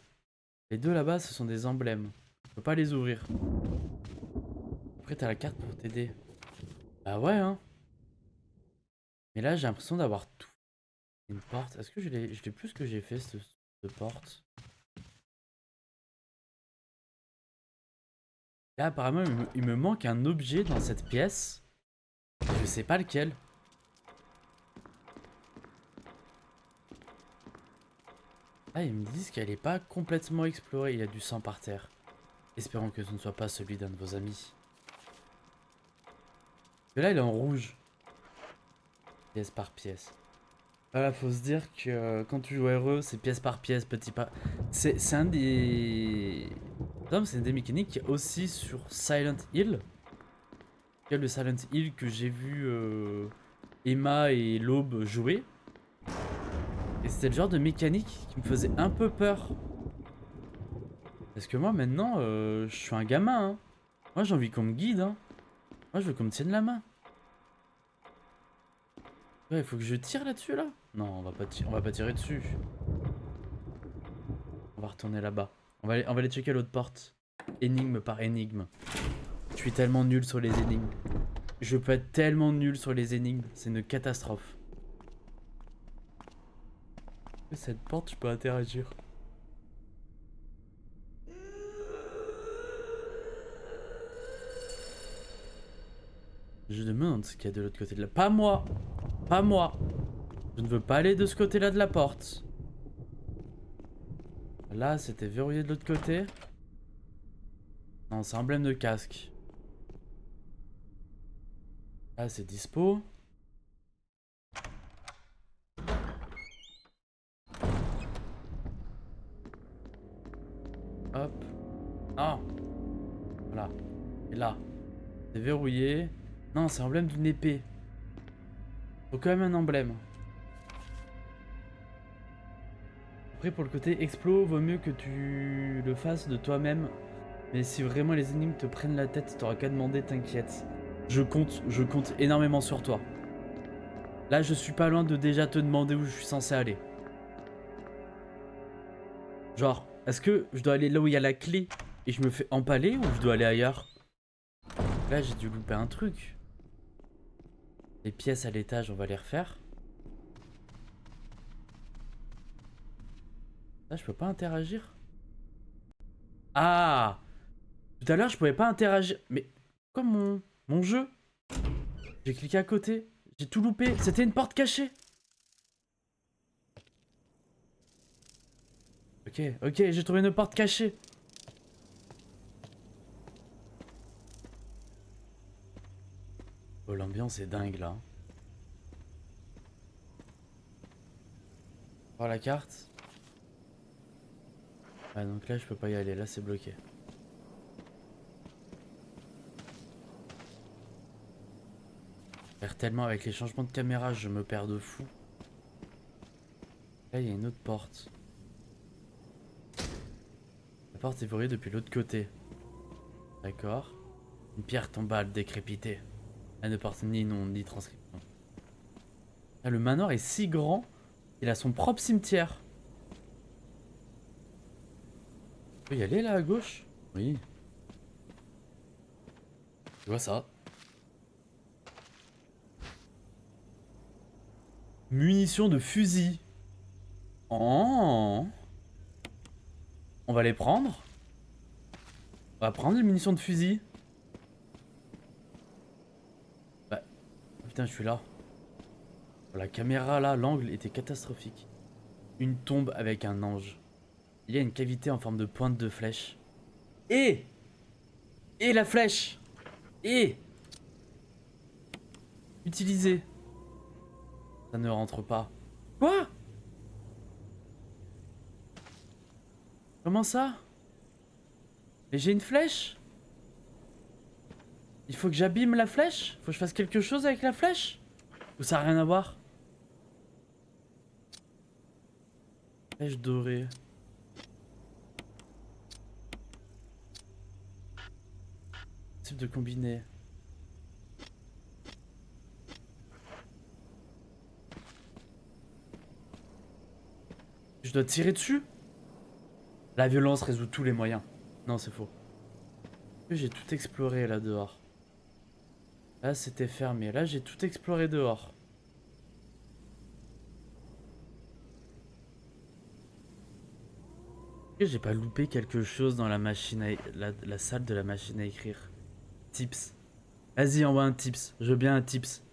Les deux là-bas, ce sont des emblèmes. Je peux pas les ouvrir. Après, t'as la carte pour t'aider. Bah ouais, hein. Mais là, j'ai l'impression d'avoir tout. Une porte. Est-ce que je l'ai plus que j'ai fait, cette porte? Là, apparemment, il me manque un objet dans cette pièce. Je sais pas lequel. Ah, ils me disent qu'elle est pas complètement explorée. Il y a du sang par terre. Espérons que ce ne soit pas celui d'un de vos amis. Et là, il est en rouge. Pièce par pièce. Voilà, faut se dire que quand tu joues RE, c'est pièce par pièce, petit pas. C'est un des... C'est une des mécaniques qui est aussi sur Silent Hill. Le Silent Hill que j'ai vu Emma et l'Aube jouer. Et c'était le genre de mécanique qui me faisait un peu peur. Parce que moi maintenant, je suis un gamin. Hein. Moi j'ai envie qu'on me guide. Hein. Moi je veux qu'on me tienne la main. Ouais, il faut que je tire là-dessus là? Non, on va pas tirer dessus. On va retourner là-bas. On va aller checker l'autre porte. Énigme par énigme. Je suis tellement nul sur les énigmes. Je peux être tellement nul sur les énigmes. C'est une catastrophe. Cette porte, je peux interagir. Je demande ce qu'il y a de l'autre côté de la... Pas moi! Pas moi! Je ne veux pas aller de ce côté-là de la porte. Là, c'était verrouillé de l'autre côté. Non, c'est emblème de casque. Là, c'est dispo. Hop. Non. Voilà. Et là, c'est verrouillé. Non, c'est emblème d'une épée. Faut quand même un emblème. Après, pour le côté explo, vaut mieux que tu le fasses de toi-même. Mais si vraiment les énigmes te prennent la tête, t'auras qu'à demander, t'inquiète. Je compte énormément sur toi. Là, je suis pas loin de déjà te demander où je suis censé aller. Genre, est-ce que je dois aller là où il y a la clé et je me fais empaler ou je dois aller ailleurs? Là, j'ai dû louper un truc. Les pièces à l'étage, on va les refaire. Là, je peux pas interagir. Ah! Tout à l'heure, je pouvais pas interagir. Mais, comme mon jeu. J'ai cliqué à côté. J'ai tout loupé. C'était une porte cachée. Ok, j'ai trouvé une porte cachée. Oh, l'ambiance est dingue là. Voir la carte. Ah, donc là, je peux pas y aller. Là, c'est bloqué. Je perds tellement avec les changements de caméra, je me perds de fou. Là, il y a une autre porte. La porte est verrouillée depuis l'autre côté. D'accord. Une pierre tombale décrépitée. Elle ne porte ni nom ni transcription. Ah, le manoir est si grand, il a son propre cimetière. On peut y aller là à gauche? Oui. Je vois ça. Munitions de fusil. Oh. On va les prendre. On va prendre les munitions de fusil. putain, je suis là. La caméra là, l'angle était catastrophique. Une tombe avec un ange. Il y a une cavité en forme de pointe de flèche. Et la flèche. Et utiliser. Ça ne rentre pas. Quoi? Comment ça? Mais j'ai une flèche? Il faut que j'abîme la flèche? Faut que je fasse quelque chose avec la flèche? Ou ça n'a rien à voir? Flèche dorée. Type de combiner. Je dois tirer dessus? La violence résout tous les moyens. Non, c'est faux. J'ai tout exploré là dehors. Là, c'était fermé. Là, j'ai tout exploré dehors. J'ai pas loupé quelque chose dans la machine à... la salle de la machine à écrire. Tips. Vas-y, envoie un tips. Je veux bien un tips.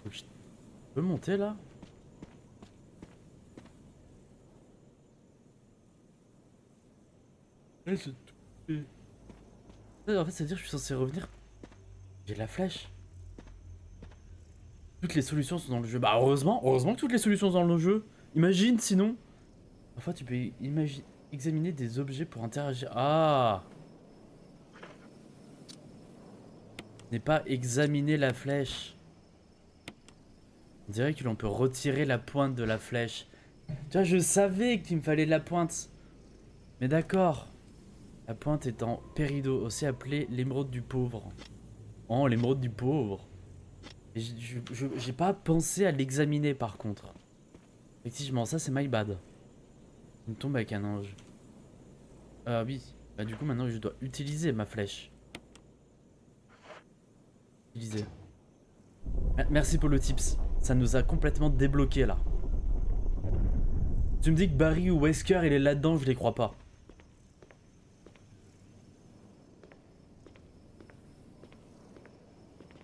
Je peux monter là? En fait, ça veut dire que je suis censé revenir. J'ai la flèche. Toutes les solutions sont dans le jeu. Bah heureusement que toutes les solutions sont dans le jeu. Imagine sinon. Parfois tu peux examiner des objets pour interagir. Ah. N'est pas examiner la flèche. On dirait que l'on peut retirer la pointe de la flèche. Tu vois, je savais qu'il me fallait la pointe. Mais d'accord. La pointe est en péridot, aussi appelée l'émeraude du pauvre. Oh, l'émeraude du pauvre. J'ai pas pensé à l'examiner par contre. Effectivement, ça c'est my bad. Une tombe avec un ange. Ah oui. Bah du coup maintenant je dois utiliser ma flèche. Utiliser. Merci pour le tips. Ça nous a complètement débloqué là. Tu me dis que Barry ou Wesker il est là-dedans, je les crois pas.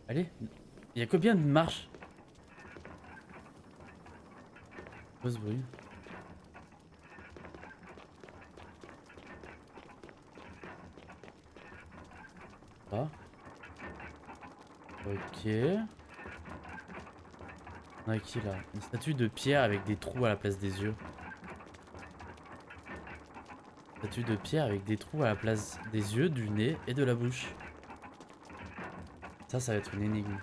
Allez, il y a combien de marches? Quoi ce bruit? Ah. Ok. On a qui là? Une statue de pierre avec des trous à la place des yeux. Statue de pierre avec des trous à la place des yeux, du nez et de la bouche. Ça va être une énigme.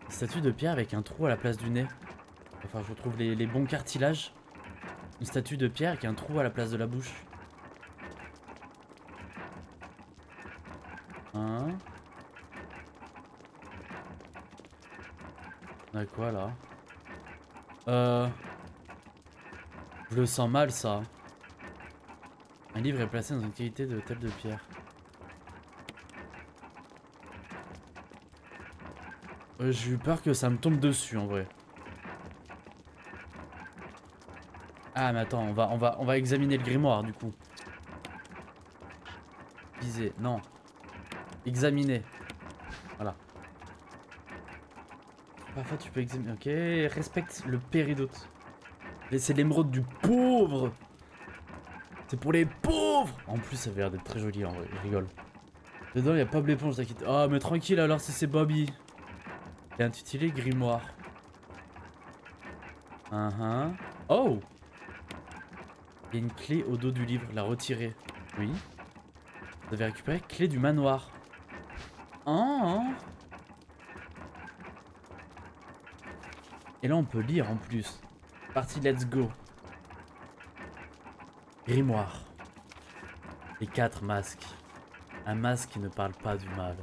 Une statue de pierre avec un trou à la place du nez. Enfin, je retrouve les bons cartilages. Une statue de pierre avec un trou à la place de la bouche. Hein? On a quoi là? Je le sens mal ça. Un livre est placé dans une qualité de table de pierre. J'ai eu peur que ça me tombe dessus en vrai. Ah mais attends, on va examiner le grimoire du coup. Viser, non. Examiner. Voilà. Parfois tu peux examiner. Ok, respecte le péridote. C'est l'émeraude du pauvre. C'est pour les pauvres. En plus ça avait l'air d'être très joli en vrai, je rigole. Dedans il y a pas l'éponge, t'inquiète. Ah mais tranquille alors si c'est Bobby. Il est intitulé grimoire. Oh. Il y a une clé au dos du livre, la retirer. Oui. Vous avez récupéré clé du manoir. Oh. Et là on peut lire en plus. Parti, let's go. Grimoire. Les 4 masques. Un masque qui ne parle pas du mal.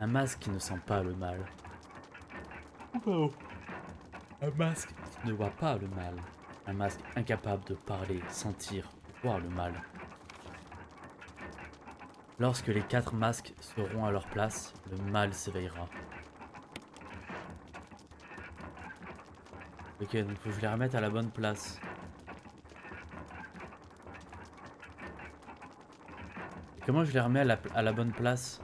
Un masque qui ne sent pas le mal. Oh. Un masque qui ne voit pas le mal. Un masque incapable de parler, sentir, voir le mal. Lorsque les 4 masques seront à leur place, le mal s'éveillera. Ok, donc faut que je les remette à la bonne place. Comment je les remets à la bonne place?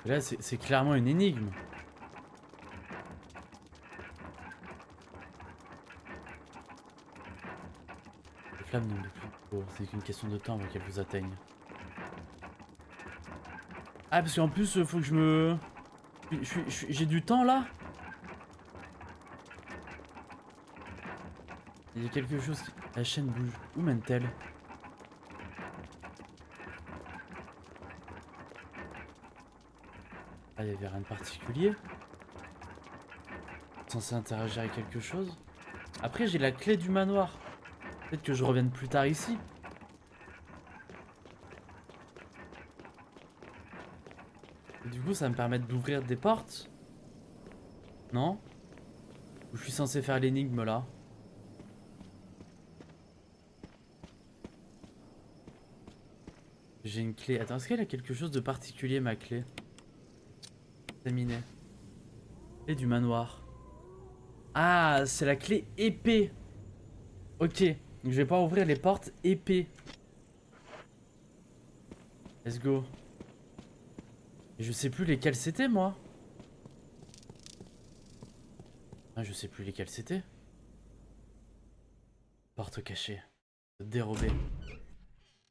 Et là, c'est clairement une énigme. Les flammes n'ont plus. Oh, c'est qu'une question de temps avant qu'elles vous atteignent. Ah, parce qu'en plus, faut que je me... J'ai du temps, là? Il y a quelque chose qui... La chaîne bouge. Où mène-t-elle? Ah, il y avait rien de particulier. Censé interagir avec quelque chose. Après, j'ai la clé du manoir. Peut-être que je revienne plus tard ici. Et du coup, ça va me permettre d'ouvrir des portes. Non? Ou je suis censé faire l'énigme là? J'ai une clé. Attends, est-ce qu'elle a quelque chose de particulier, ma clé? Examiner. Clé du manoir. Ah, c'est la clé épée. Ok. Donc je vais pas ouvrir les portes épée. Let's go. Et je sais plus lesquelles c'était, moi. Ah, je sais plus lesquelles c'était. Porte cachée. Dérobée.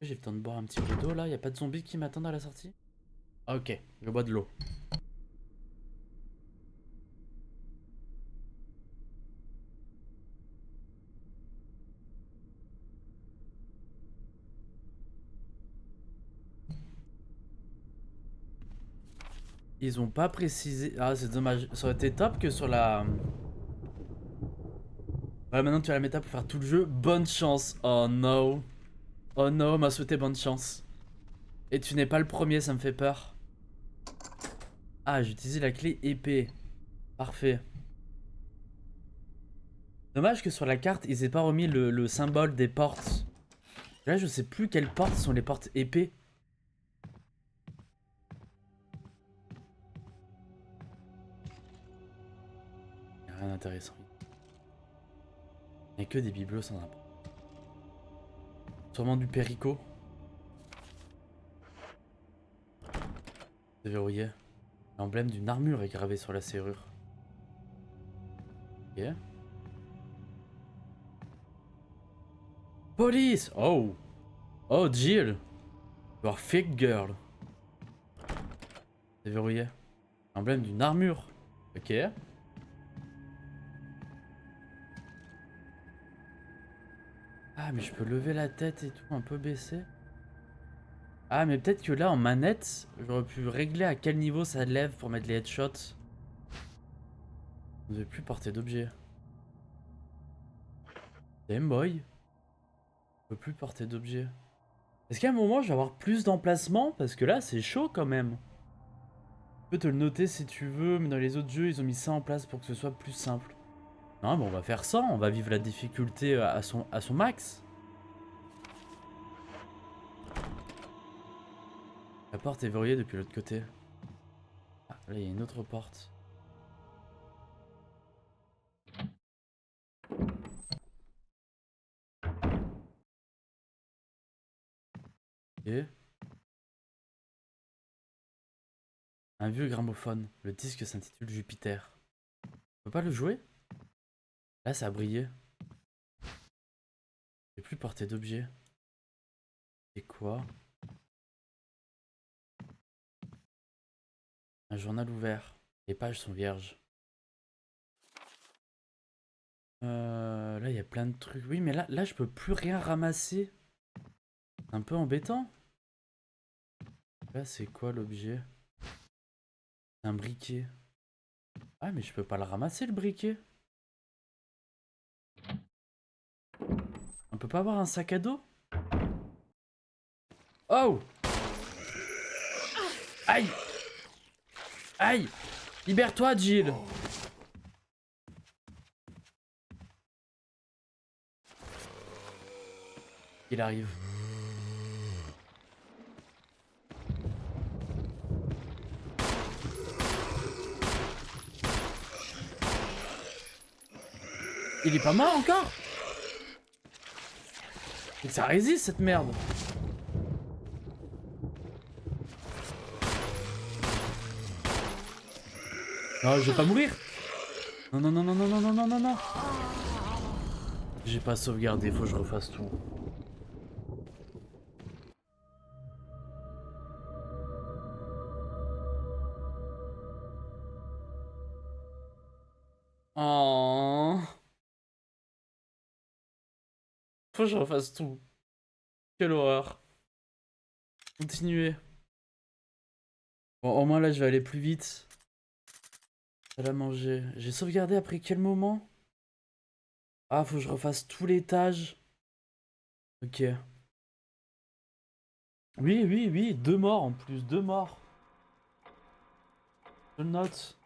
J'ai le temps de boire un petit peu d'eau là. Y a pas de zombies qui m'attendent à la sortie? Ok, je bois de l'eau. Ils ont pas précisé. Ah, c'est dommage. Ça aurait été top que sur la. Voilà, maintenant tu as la méta pour faire tout le jeu. Bonne chance. Oh no. Oh no, m'a souhaité bonne chance. Et tu n'es pas le premier, ça me fait peur. Ah, j'ai utilisé la clé épée. Parfait. Dommage que sur la carte, ils aient pas remis le symbole des portes. Là, je sais plus quelles portes sont les portes épées. Y'a rien d'intéressant. Y'a que des bibelots sans rapport. Sûrement du péricot. C'est verrouillé. L'emblème d'une armure est gravé sur la serrure. Ok. Police! Oh! Oh, Jill! You are fake girl. C'est verrouillé. L'emblème d'une armure. Ok. Ah, mais je peux lever la tête et tout, un peu baisser. Ah, mais peut-être que là, en manette, j'aurais pu régler à quel niveau ça lève pour mettre les headshots. On ne devait plus porter d'objet. Game Boy. Je peux plus porter d'objet. Est-ce qu'à un moment, je vais avoir plus d'emplacement? Parce que là, c'est chaud quand même. Tu peux te le noter si tu veux, mais dans les autres jeux, ils ont mis ça en place pour que ce soit plus simple. Non, mais on va faire ça, on va vivre la difficulté à son max. La porte est verrouillée depuis l'autre côté. Ah, là, il y a une autre porte. Ok. Un vieux gramophone. Le disque s'intitule Jupiter. On peut pas le jouer? Là, ça a brillé. Je peux plus porter d'objet. C'est quoi? Un journal ouvert. Les pages sont vierges. Là, il y a plein de trucs. Oui, mais là, je peux plus rien ramasser. C'est un peu embêtant. Là, c'est quoi l'objet? Un briquet. Ah, mais je peux pas le ramasser, le briquet. On peut pas avoir un sac à dos? Oh! Aïe! Aïe! Libère-toi, Jill! Il arrive. Il est pas mort encore? Et que ça résiste cette merde. Non, je vais pas mourir. Non, non, non, non, non, non, non, non, non, non. J'ai pas sauvegardé, faut que je refasse tout. Oh. Faut que je refasse tout. Quelle horreur. Continuez. Bon, au moins là, je vais aller plus vite. Elle a mangé. J'ai sauvegardé après quel moment? Ah, faut que je refasse tout l'étage. Ok. Oui, oui, oui. 2 morts en plus. 2 morts. Je le note.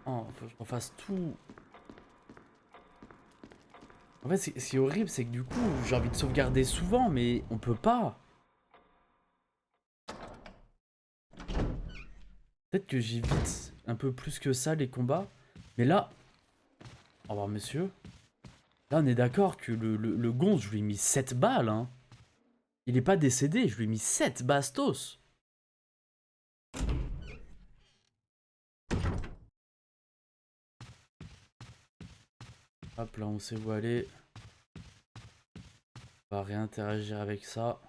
Oh, faut que je refasse tout. En fait, ce qui est horrible, c'est que du coup, j'ai envie de sauvegarder souvent, mais on peut pas. Peut-être que j'évite un peu plus que ça les combats. Mais là... Au revoir, monsieur. Là, on est d'accord que le gonze, je lui ai mis 7 balles, hein. Il est pas décédé, je lui ai mis 7 bastos. Hop, là, on sait où aller. On va réinteragir avec ça.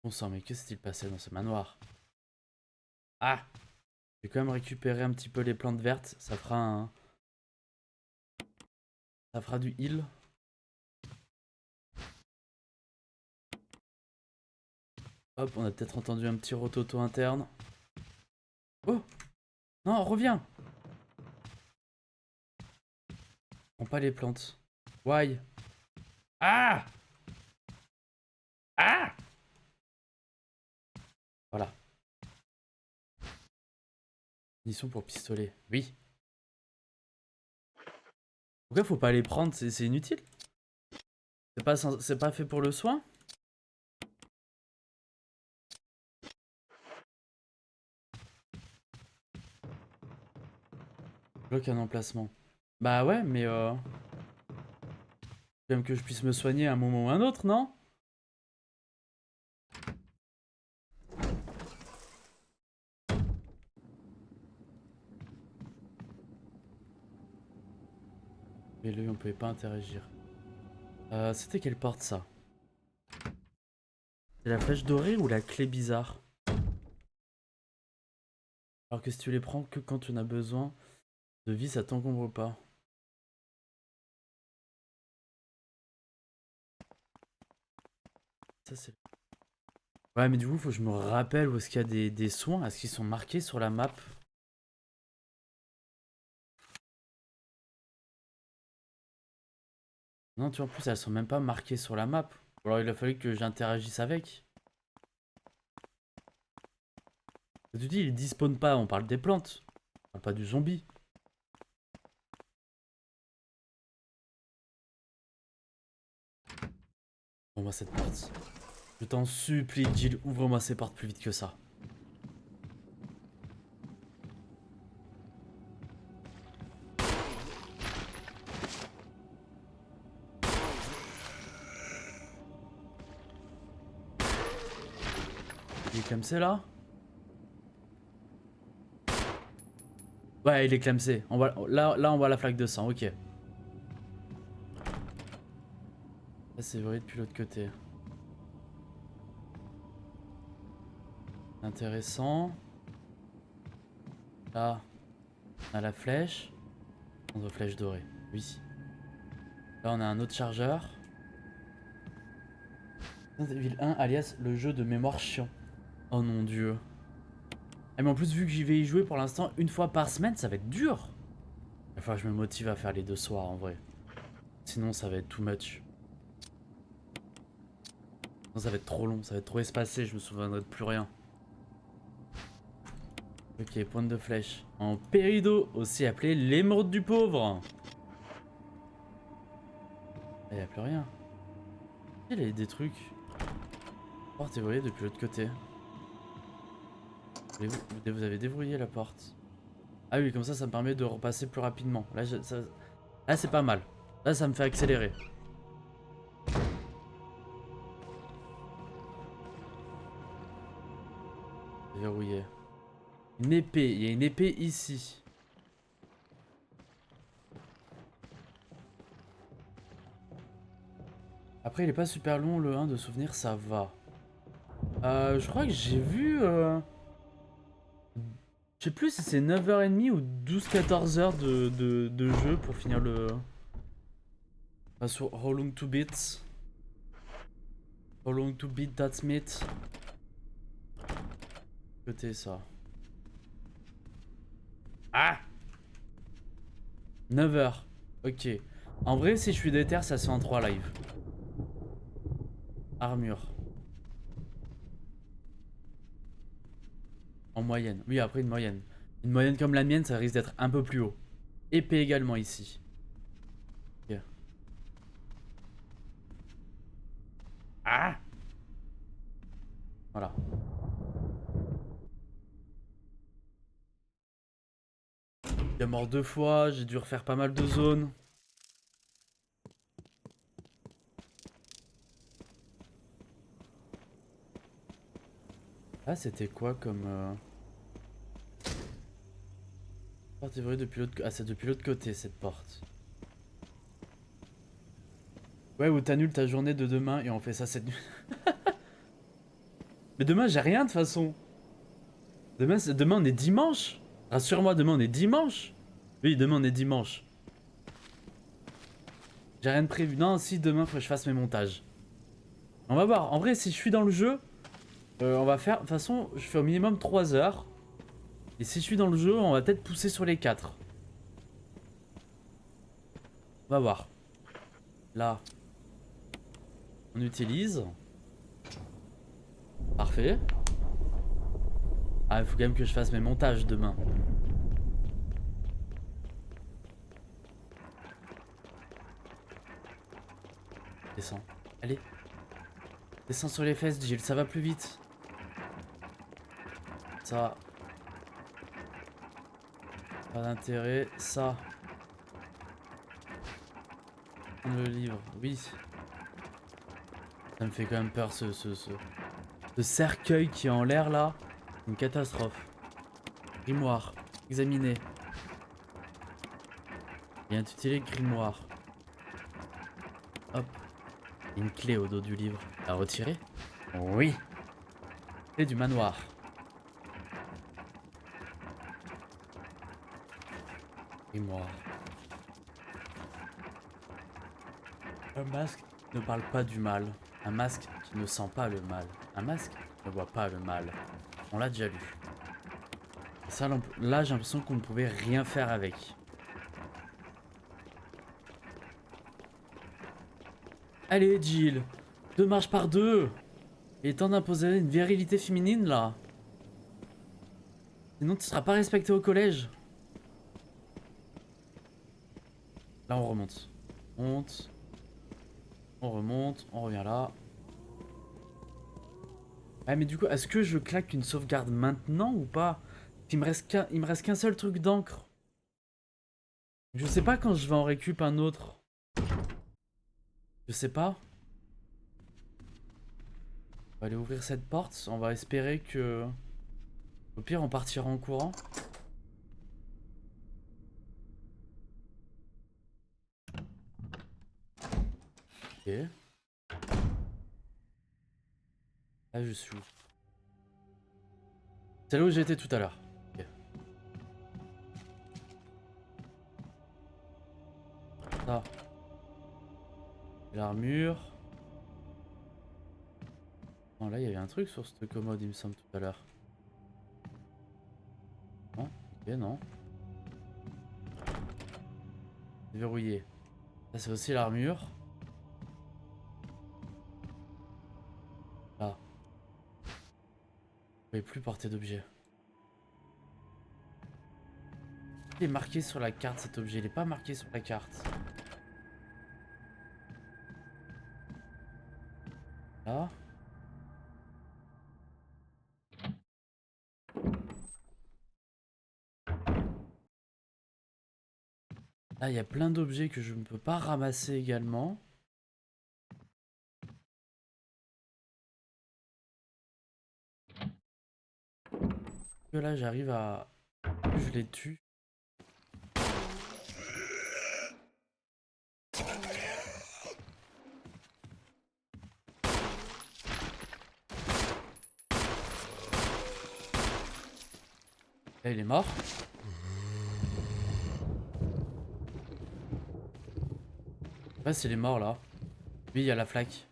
Bon sang, mais que s'est-il passé dans ce manoir? Ah! Je vais quand même récupérer un petit peu les plantes vertes. Ça fera un... Ça fera du heal. Hop, on a peut-être entendu un petit rototo interne. Oh! Non, reviens! Prends pas les plantes. Why? Ah! Ah! Voilà. Munitions pour pistolet. Oui. Pourquoi faut pas les prendre? C'est inutile? C'est pas fait pour le soin? Bloque un emplacement. Bah ouais, mais quand même que je puisse me soigner à un moment ou un autre, non? Mais lui, on pouvait pas interagir. C'était quelle porte, ça? C'est la flèche dorée ou la clé bizarre? Alors que si tu les prends que quand tu en as besoin de vie, ça t'encombre pas. Ça, c'est... Ouais, mais du coup, faut que je me rappelle où est-ce qu'il y a des soins. Est-ce qu'ils sont marqués sur la map? Non, tu vois, en plus, elles sont même pas marquées sur la map. Ou alors, il a fallu que j'interagisse avec. Tu dis, ils despawnent pas, on parle des plantes. On parle pas du zombie. Ouvre-moi cette porte. Je t'en supplie, Jill, ouvre-moi ces portes plus vite que ça. Il est clamsé là? Ouais, il est clamsé. On voit, là, on voit la flaque de sang, ok. Ça, c'est vrai depuis l'autre côté. Intéressant. Là, on a la flèche. On a flèche dorée, oui. Là, on a un autre chargeur. Resident Evil 1, alias le jeu de mémoire chiant. Oh mon dieu. Ah, mais en plus, vu que j'y vais y jouer pour l'instant une fois par semaine, ça va être dur. Il va falloir que je me motive à faire les 2 soirs en vrai. Sinon, ça va être too much. Sinon, ça va être trop long, ça va être trop espacé, je me souviendrai de plus rien. Ok, pointe de flèche. En pérido, aussi appelé l'émeraude du pauvre. Il n'y a plus rien. Il y a des trucs. Porte est verrouillée depuis l'autre côté. Vous avez déverrouillé la porte. Ah oui, comme ça me permet de repasser plus rapidement. Là, là c'est pas mal. Là, ça me fait accélérer. Verrouillé. Une épée. Il y a une épée ici. Après, il est pas super long le 1 de souvenir, ça va. Je crois que j'ai vu... Je sais plus si c'est 9h30 ou 12-14 heures de jeu pour finir le... Enfin, sur How Long to Beat. How Long to Beat That Meat. Côté ça. Ah 9h. Ok. En vrai, si je suis déter, ça se fait en 3 live. Armure. En moyenne. Oui, après une moyenne. Une moyenne comme la mienne, ça risque d'être un peu plus haut. Épée également ici. Ok. Ah Voilà. Il est mort 2 fois, j'ai dû refaire pas mal de zones. Ah, c'était quoi comme... Porte est verrouillée depuis l'autre... Ah, c'est depuis l'autre côté, cette porte. Ouais, ou t'annules ta journée de demain et on fait ça cette nuit. Mais demain, j'ai rien de toute façon. Demain, on est dimanche. Rassure-moi, demain, on est dimanche. Oui, demain, on est dimanche. J'ai rien de prévu. Non, si, demain, faut que je fasse mes montages. On va voir. En vrai, si je suis dans le jeu, on va faire... De toute façon, je fais au minimum 3 heures. Et si je suis dans le jeu, on va peut-être pousser sur les 4. On va voir. Là. On utilise. Parfait. Ah, il faut quand même que je fasse mes montages demain. Descends. Allez. Descends sur les fesses, Jill. Ça va plus vite. Ça. Pas d'intérêt. Ça. Le livre. Oui. Ça me fait quand même peur ce cercueil qui est en l'air là. Une catastrophe. Grimoire. Examiner. Bien intitulé grimoire. Hop. Une clé au dos du livre. À retirer? Oui. Clé du manoir. Grimoire. Un masque ne parle pas du mal. Un masque qui ne sent pas le mal. Un masque qui ne voit pas le mal. On l'a déjà lu. Ça, là, j'ai l'impression qu'on ne pouvait rien faire avec. Allez, Jill. 2 marches par 2. Il est temps d'imposer une virilité féminine, là. Sinon, tu seras pas respecté au collège. Là, on remonte. On monte. On remonte. On revient là. Ah, mais du coup, est-ce que je claque une sauvegarde maintenant ou pas? Il me reste qu'un seul truc d'encre. Je sais pas quand je vais en récup un autre. Je sais pas. On va aller ouvrir cette porte. On va espérer que... Au pire, on partira en courant. Ok. Là, je suis où? C'est là où j'étais tout à l'heure. Ok. Ça. L'armure. Non, là, il y avait un truc sur cette commode, il me semble, tout à l'heure. Non? Ok, non. Verrouillé. Ça, c'est aussi l'armure. Là. Je ne pouvais plus porter d'objet. Il est marqué sur la carte, cet objet. Il n'est pas marqué sur la carte. Là. Là, il y a plein d'objets que je ne peux pas ramasser également. Que là, j'arrive à... Je les tue. Là, il est mort. Ouais, c'est les morts là. Lui, il y a la flaque.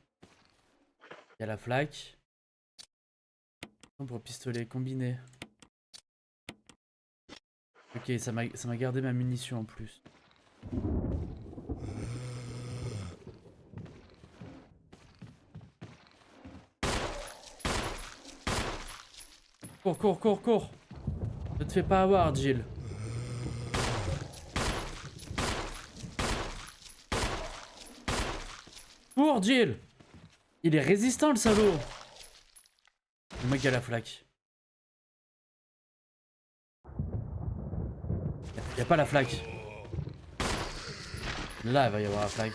Il y a la flaque. Pour pistolet combiné. Ok, ça m'a gardé ma munition en plus. Cours, cours, cours, cours. Ne te fais pas avoir, Jill. Cours, Jill. Il est résistant, le salaud. Le mec a la flaque. Y a pas la flaque. Là, il va y avoir la flaque.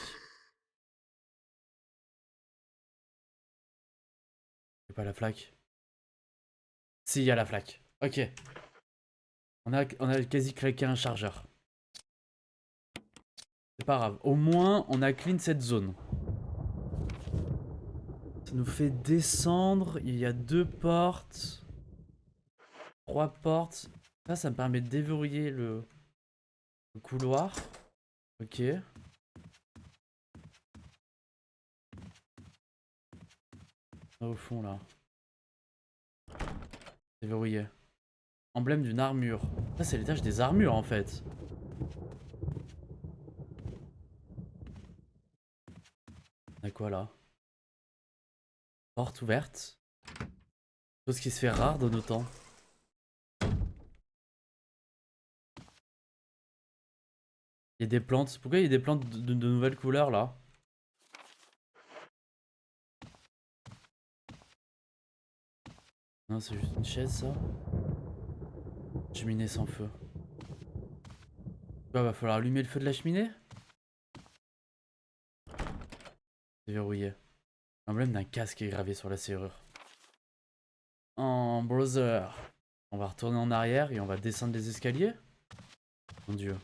Y a pas la flaque. Si, y a la flaque. Ok. On a quasi claqué un chargeur. C'est pas grave. Au moins, on a clean cette zone. Ça nous fait descendre. Il y a 2 portes. 3 portes. Ça me permet de déverrouiller le couloir. Ok. Au fond là. Déverrouillé. Emblème d'une armure. Ça c'est l'étage des armures en fait. On a quoi là? Porte ouverte. Chose qui se fait rare de nos temps. Il y a des plantes. Pourquoi il y a des plantes de nouvelles couleurs là? Non, c'est juste une chaise ça. Cheminée sans feu. Quoi, va falloir allumer le feu de la cheminée? C'est verrouillé. L'emblème d'un casque est gravé sur la serrure. En browser. On va retourner en arrière et on va descendre les escaliers. Mon dieu.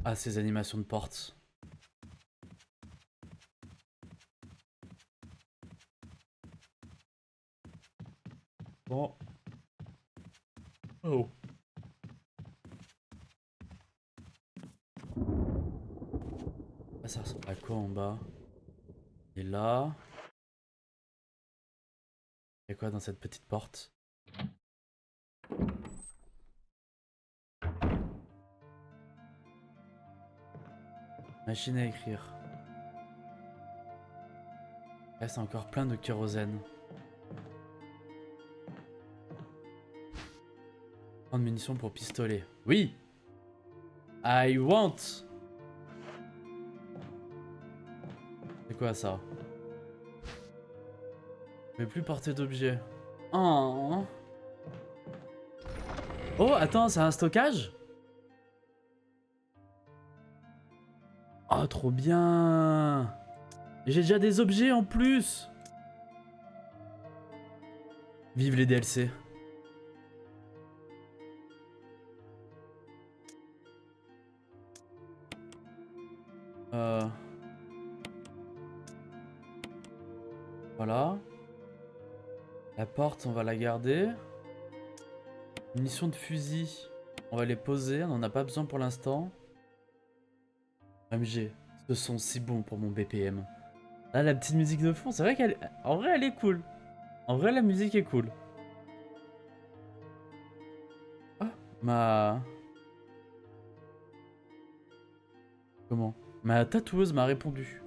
Ah, ces animations de porte. Bon. Oh. Ah, ça ressemble à quoi en bas? Et là. Il y a quoi dans cette petite porte? Machine à écrire. Là, c'est encore plein de kérosène. Prendre munitions pour pistolet. Oui! I want! C'est quoi ça? Je vais plus porter d'objets. Oh! Oh, attends, c'est un stockage? Oh, trop bien! J'ai déjà des objets en plus! Vive les DLC. Voilà. La porte, on va la garder. Munitions de fusil. On va les poser, on n'en a pas besoin pour l'instant. MG, ce son si bon pour mon BPM. Là, la petite musique de fond, c'est vrai qu'elle... En vrai, elle est cool. En vrai, la musique est cool. Ah, Comment? Ma tatoueuse m'a répondu.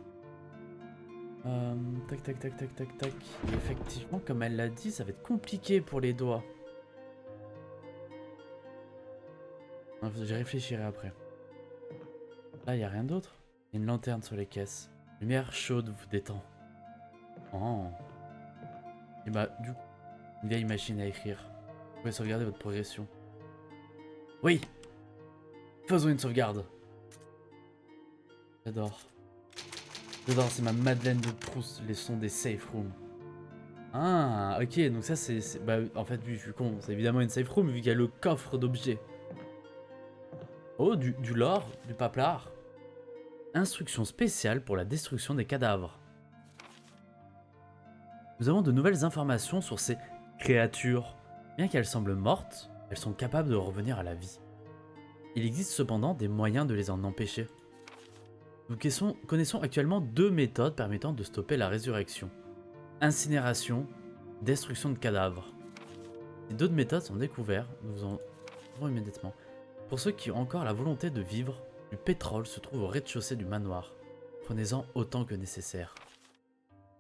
Tac, tac, tac, tac, tac, tac. Et effectivement, comme elle l'a dit, ça va être compliqué pour les doigts. J'y réfléchirai après. Là, il n'y a rien d'autre. Il y a une lanterne sur les caisses. Lumière chaude vous détend. Oh. Et bah, du coup, Une vieille machine à écrire. Vous pouvez sauvegarder votre progression. Oui. Faisons une sauvegarde. J'adore. J'adore, c'est ma Madeleine de Proust, les sons des safe rooms. Ah, ok, donc ça c'est... Bah, en fait, oui, je suis con, c'est évidemment une safe room vu qu'il y a le coffre d'objets. Oh, du lore, du paplard. Instruction spéciale pour la destruction des cadavres. Nous avons de nouvelles informations sur ces créatures. Bien qu'elles semblent mortes, elles sont capables de revenir à la vie. Il existe cependant des moyens de les en empêcher. Nous connaissons actuellement 2 méthodes permettant de stopper la résurrection. Incinération, destruction de cadavres. Ces 2 méthodes sont découvertes, nous vous en parlerons immédiatement. Pour ceux qui ont encore la volonté de vivre, du pétrole se trouve au rez-de-chaussée du manoir. Prenez-en autant que nécessaire.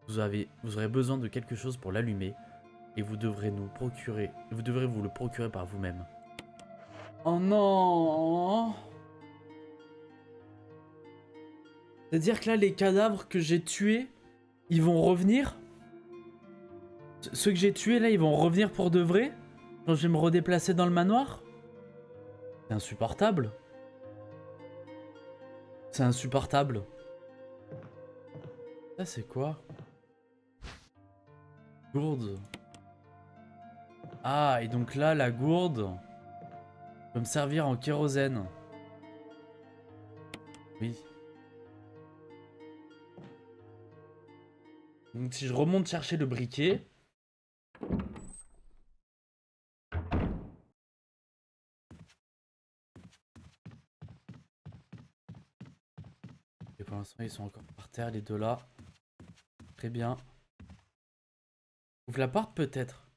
Vous aurez besoin de quelque chose pour l'allumer et vous devrez vous le procurer par vous-même. Oh non! C'est-à-dire que là, les cadavres que j'ai tués, ils vont revenir? Ceux que j'ai tués, là, ils vont revenir pour de vrai? Quand je vais me redéplacer dans le manoir? C'est insupportable. C'est insupportable. Ça, c'est quoi? Gourde. Ah, et donc là, la gourde peut me servir en kérosène. Oui. Donc si je remonte chercher le briquet... Et pour l'instant, ils sont encore par terre, les deux là. Très bien. Ouvre la porte peut-être.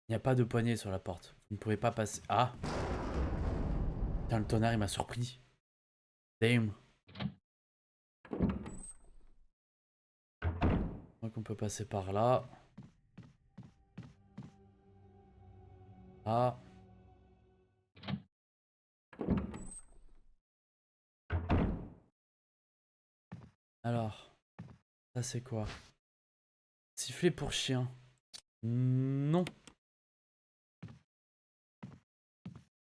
Il n'y a pas de poignée sur la porte. Vous ne pouvez pas passer... Ah! Putain, le tonnerre, il m'a surpris. Damn. Donc on peut passer par là. Ah. Alors. Ça c'est quoi? Sifflet pour chien. Non.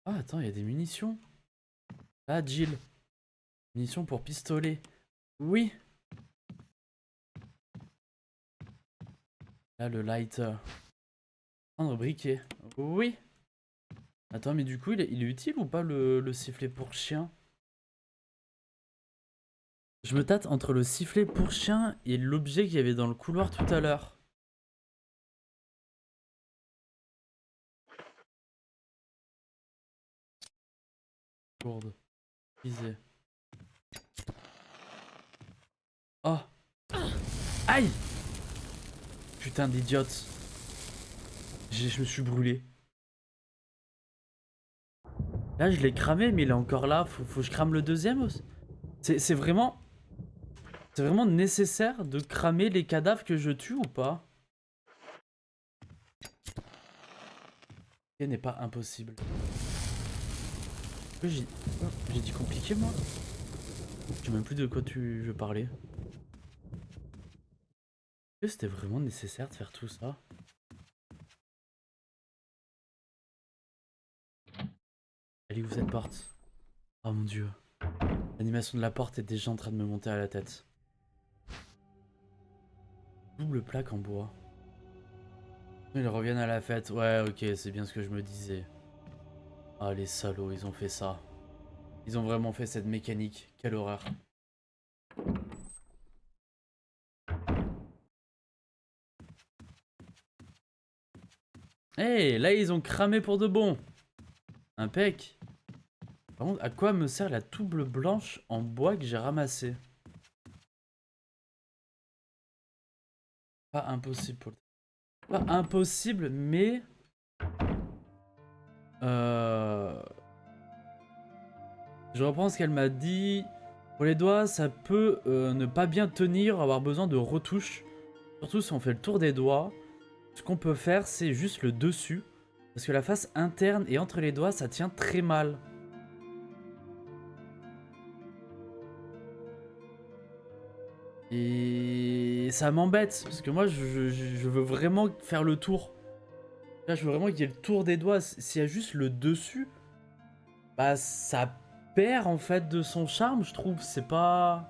Ah attends, il y a des munitions. Ah Jill. Munitions pour pistolet. Oui. Là le lighter. Prendre briquet. Oui. Attends, mais du coup, il est utile ou pas le sifflet pour chien? Je me tâte entre le sifflet pour chien et l'objet qu'il y avait dans le couloir tout à l'heure. Gourde. Visée. Oh. Aïe! Putain d'idiote. Je me suis brûlé. Là, je l'ai cramé, mais il est encore là. Faut que je crame le deuxième aussi. C'est vraiment... C'est vraiment nécessaire de cramer les cadavres que je tue ou pas? Ce n'est pas impossible. J'ai dit compliqué, moi? Je sais même plus de quoi je veux parler. Est-ce que c'était vraiment nécessaire de faire tout ça? Elle est où cette porte? Oh mon dieu. L'animation de la porte est déjà en train de me monter à la tête. Double plaque en bois. Ils reviennent à la fête. Ouais, ok, c'est bien ce que je me disais. Ah, les salauds, ils ont fait ça. Ils ont vraiment fait cette mécanique. Quelle horreur. Hey, là, ils ont cramé pour de bon. Impec. Par contre, à quoi me sert la double blanche en bois que j'ai ramassée? Pas impossible pour le... Pas impossible, mais... Je reprends ce qu'elle m'a dit. Pour les doigts, ça peut ne pas bien tenir, avoir besoin de retouches. Surtout si on fait le tour des doigts. Ce qu'on peut faire, c'est juste le dessus. Parce que la face interne et entre les doigts, ça tient très mal. Et Et ça m'embête, parce que moi, je veux vraiment faire le tour. Là, je veux vraiment qu'il y ait le tour des doigts. S'il y a juste le dessus, bah, ça perd, en fait, de son charme, je trouve. C'est pas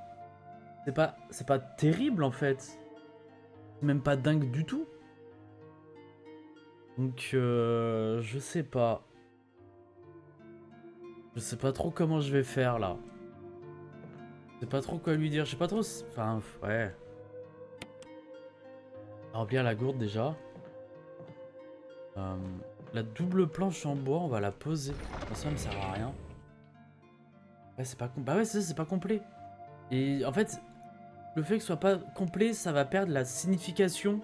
terrible, en fait. C'est même pas dingue du tout. Donc, je sais pas. Je sais pas trop comment je vais faire, là. Je sais pas trop quoi lui dire. Je sais pas trop... Enfin, ouais. Remplir la gourde, déjà. La double planche en bois, on va la poser. Ça me sert à rien. Ouais, c'est pas... Bah ouais, c'est pas complet. Et en fait, le fait que ce soit pas complet, ça va perdre la signification.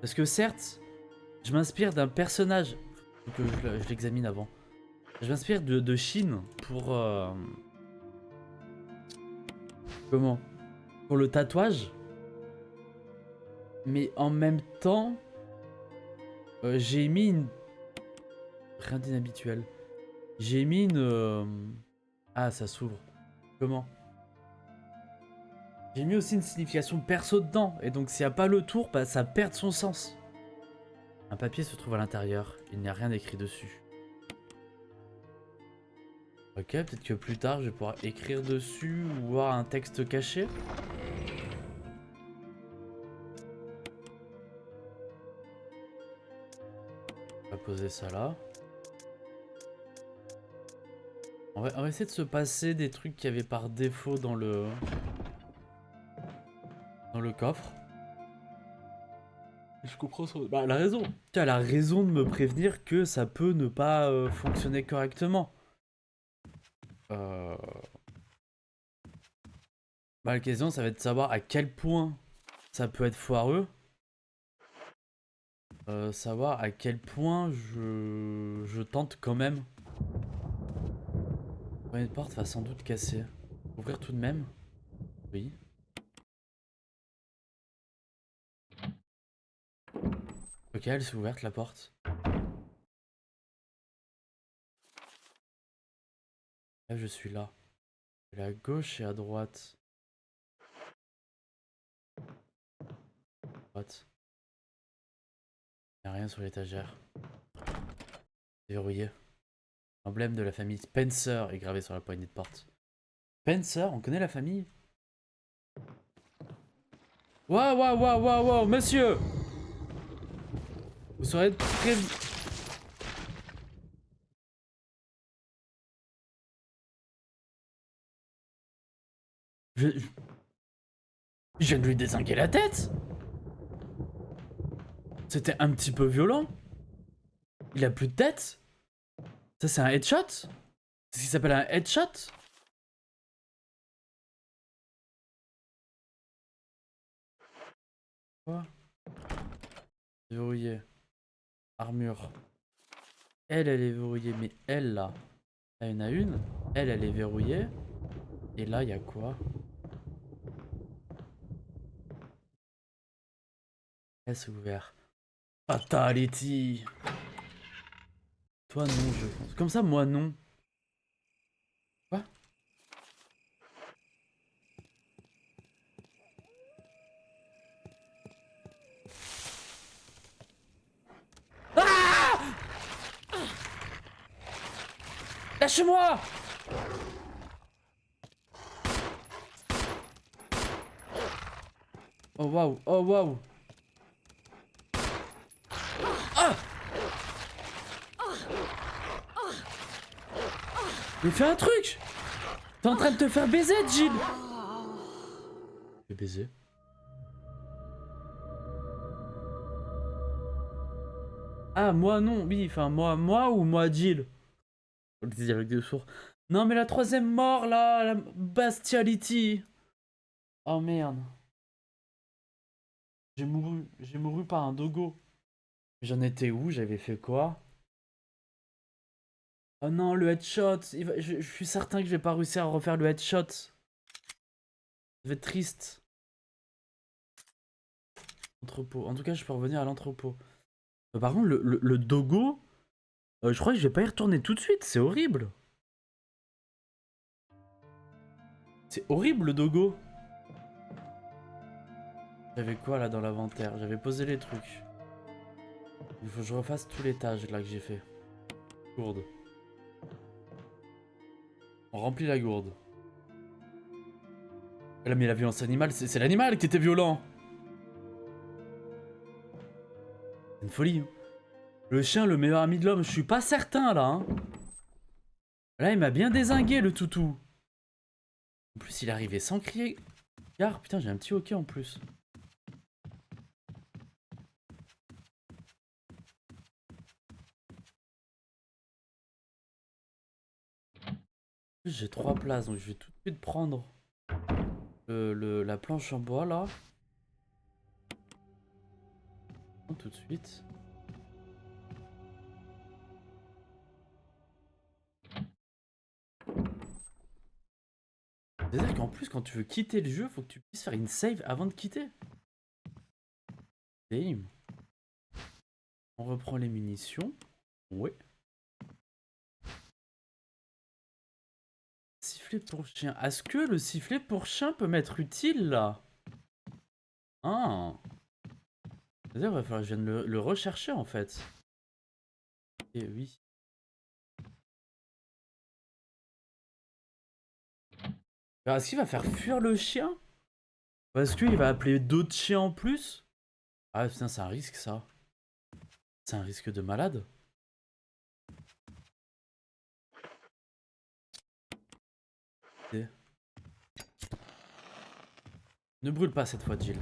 Parce que certes, je m'inspire d'un personnage. Faut que je l'examine avant. Je m'inspire de Shin pour... Comment? Pour le tatouage. Mais en même temps, j'ai mis une... Rien d'inhabituel. J'ai mis une... Ah, ça s'ouvre. Comment? J'ai mis aussi une signification perso dedans. Et donc s'il n'y a pas le tour, bah, ça perd son sens. Un papier se trouve à l'intérieur. Il n'y a rien écrit dessus. Ok, peut-être que plus tard, je vais pouvoir écrire dessus ou voir un texte caché. On va poser ça là. On va essayer de se passer des trucs qu'il y avait par défaut dans le coffre. Je comprends son... Bah, elle a raison. Elle a raison de me prévenir que ça peut ne pas fonctionner correctement. Bah, la question, ça va être de savoir à quel point ça peut être foireux. Savoir à quel point je tente quand même. Une porte va sans doute casser. Ouvrir tout de même? Oui. Ok, elle s'est ouverte la porte. Là, je suis là. Elle est à gauche et à droite. Droite. Il n'y a rien sur l'étagère. Verrouillé. L'emblème de la famille Spencer est gravé sur la poignée de porte. Spencer, on connaît la famille? Waouh, waouh, waouh, waouh, waouh, monsieur! Vous serez très... Je viens de lui dézinguer la tête! C'était un petit peu violent. Il a plus de tête? Ça, c'est un headshot? C'est ce qui s'appelle un headshot? Quoi? Verrouillé. Armure. Elle est verrouillée, mais elle, là. Là, il y en a une. Elle est verrouillée. Et là, il y a quoi? Elle s'est ouverte. Fatality! Toi, non, je pense. Comme ça, moi, non. Quoi? Ah! Lâche-moi! Oh waouh, oh waouh. Ah! Mais fais un truc! T'es en train de te faire baiser, Jill! Fais baiser. Ah, moi non, oui, enfin, moi ou moi, Jill? Le dialogue de sourd. Non, mais la troisième mort, là, la bestiality. Oh merde. J'ai mouru par un dogo. J'en étais où? J'avais fait quoi? Oh non, le headshot. Je suis certain que je vais pas réussir à refaire le headshot. Ça va être triste. Entrepôt. En tout cas, je peux revenir à l'entrepôt. Par contre, le dogo, je crois que je vais pas y retourner tout de suite. C'est horrible. C'est horrible, le dogo. J'avais quoi là dans l'inventaire? J'avais posé les trucs. Il faut que je refasse tous les tâches là que j'ai fait. Gourde. On remplit la gourde. Là, mais la violence animale, c'est l'animal qui était violent. C'est une folie. Hein. Le chien, le meilleur ami de l'homme, je suis pas certain là. Hein. Là, il m'a bien dézingué le toutou. En plus, il est arrivé sans crier. Gare, putain, j'ai un petit hockey en plus. J'ai 3 places, donc je vais tout de suite prendre la planche en bois là. Tout de suite. C'est-à-dire qu'en plus, quand tu veux quitter le jeu, faut que tu puisses faire une save avant de quitter. Damn. On reprend les munitions. Ouais. Sifflet pour chien. Est-ce que le sifflet pour chien peut m'être utile là? Ah. C'est-à-dire qu'il va falloir que je vienne le rechercher en fait. Et oui. Alors, est-ce qu'il va faire fuir le chien? Ou est-ce qu'il va appeler d'autres chiens en plus? Ah putain, c'est un risque ça. C'est un risque de malade. Ne brûle pas cette fois, Jill.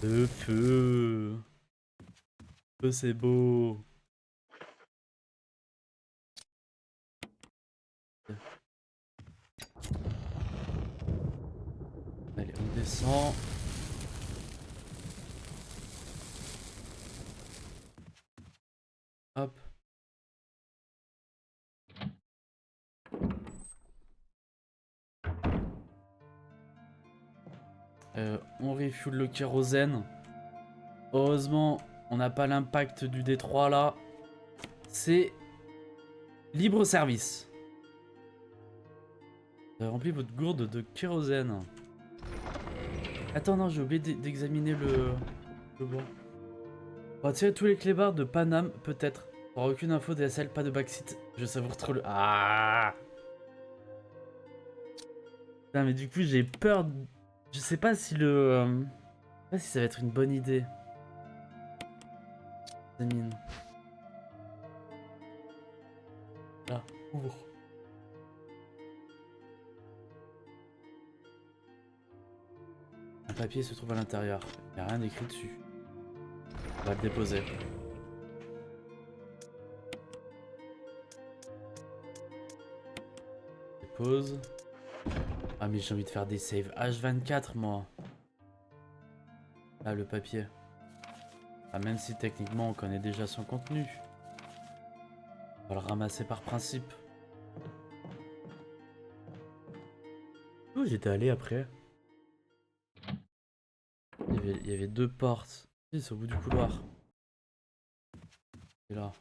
Le feu. Le feu, c'est beau. Allez, on descend. Hop. On refuel le kérosène. Heureusement, on n'a pas l'impact du D3 là. C'est libre service. Vous avez rempli votre gourde de kérosène. Attends, non, j'ai oublié d'examiner le bois. On va tirer tous les clébards de Paname, peut-être. Pour aucune info DSL, pas de backseat. Je savoure trop le... Ah! Putain, mais du coup, j'ai peur... Je sais pas si le... Je sais pas si ça va être une bonne idée. Examine. Là, ouvre. Un papier se trouve à l'intérieur. Il n'y a rien écrit dessus. On va le déposer. Dépose. Ah mais j'ai envie de faire des saves H24 moi. Là le papier. Ah, même si techniquement on connaît déjà son contenu. On va le ramasser par principe. Où j'étais allé après? Il y avait 2 portes. C'est au bout du couloir. Et là.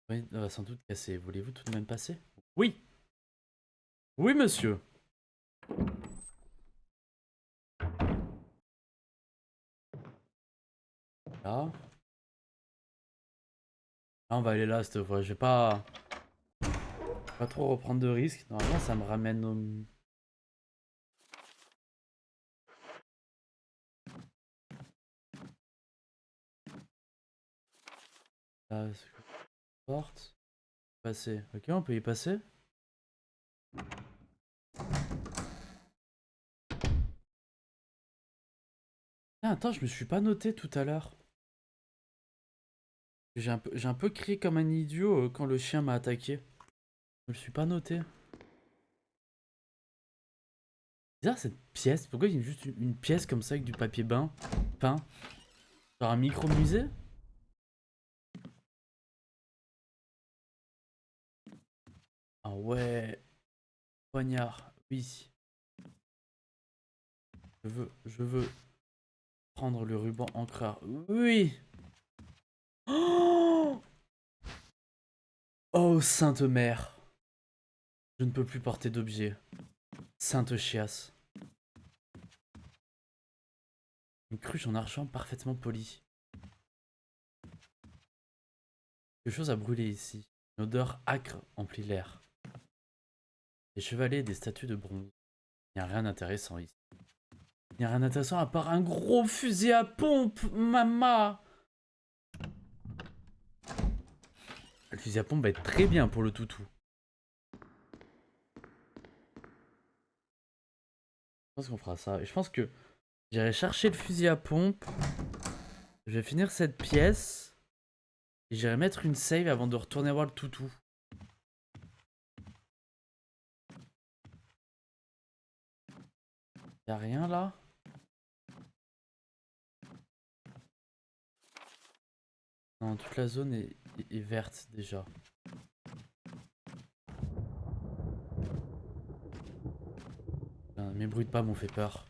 Oui, ça va sans doute casser. Voulez-vous tout de même passer? Oui! Oui, monsieur! Là. Là, on va aller là cette fois. Je vais pas trop reprendre de risques. Normalement, ça me ramène au... Là, porte. Passer. Ok, on peut y passer. Ah, attends, je me suis pas noté tout à l'heure. J'ai un peu crié comme un idiot quand le chien m'a attaqué. Je me suis pas noté. Bizarre cette pièce. Pourquoi il y a juste une pièce comme ça avec du papier peint? Genre un micro-musée? Ah ouais. Poignard, oui. Je veux prendre le ruban encreur. Oui. Oh, oh sainte mère. Je ne peux plus porter d'objet. Sainte chiasse. Une cruche en argent parfaitement polie. Quelque chose a brûlé ici. Une odeur âcre emplit l'air. Des chevalets et des statues de bronze. Il n'y a rien d'intéressant ici. Il n'y a rien d'intéressant à part un gros fusil à pompe, maman. Le fusil à pompe va être très bien pour le toutou. Je pense qu'on fera ça. Et je pense que j'irai chercher le fusil à pompe. Je vais finir cette pièce. Et j'irai mettre une save avant de retourner voir le toutou. Y'a rien là? Non, toute la zone est verte déjà. Mes bruits de pas m'ont fait peur.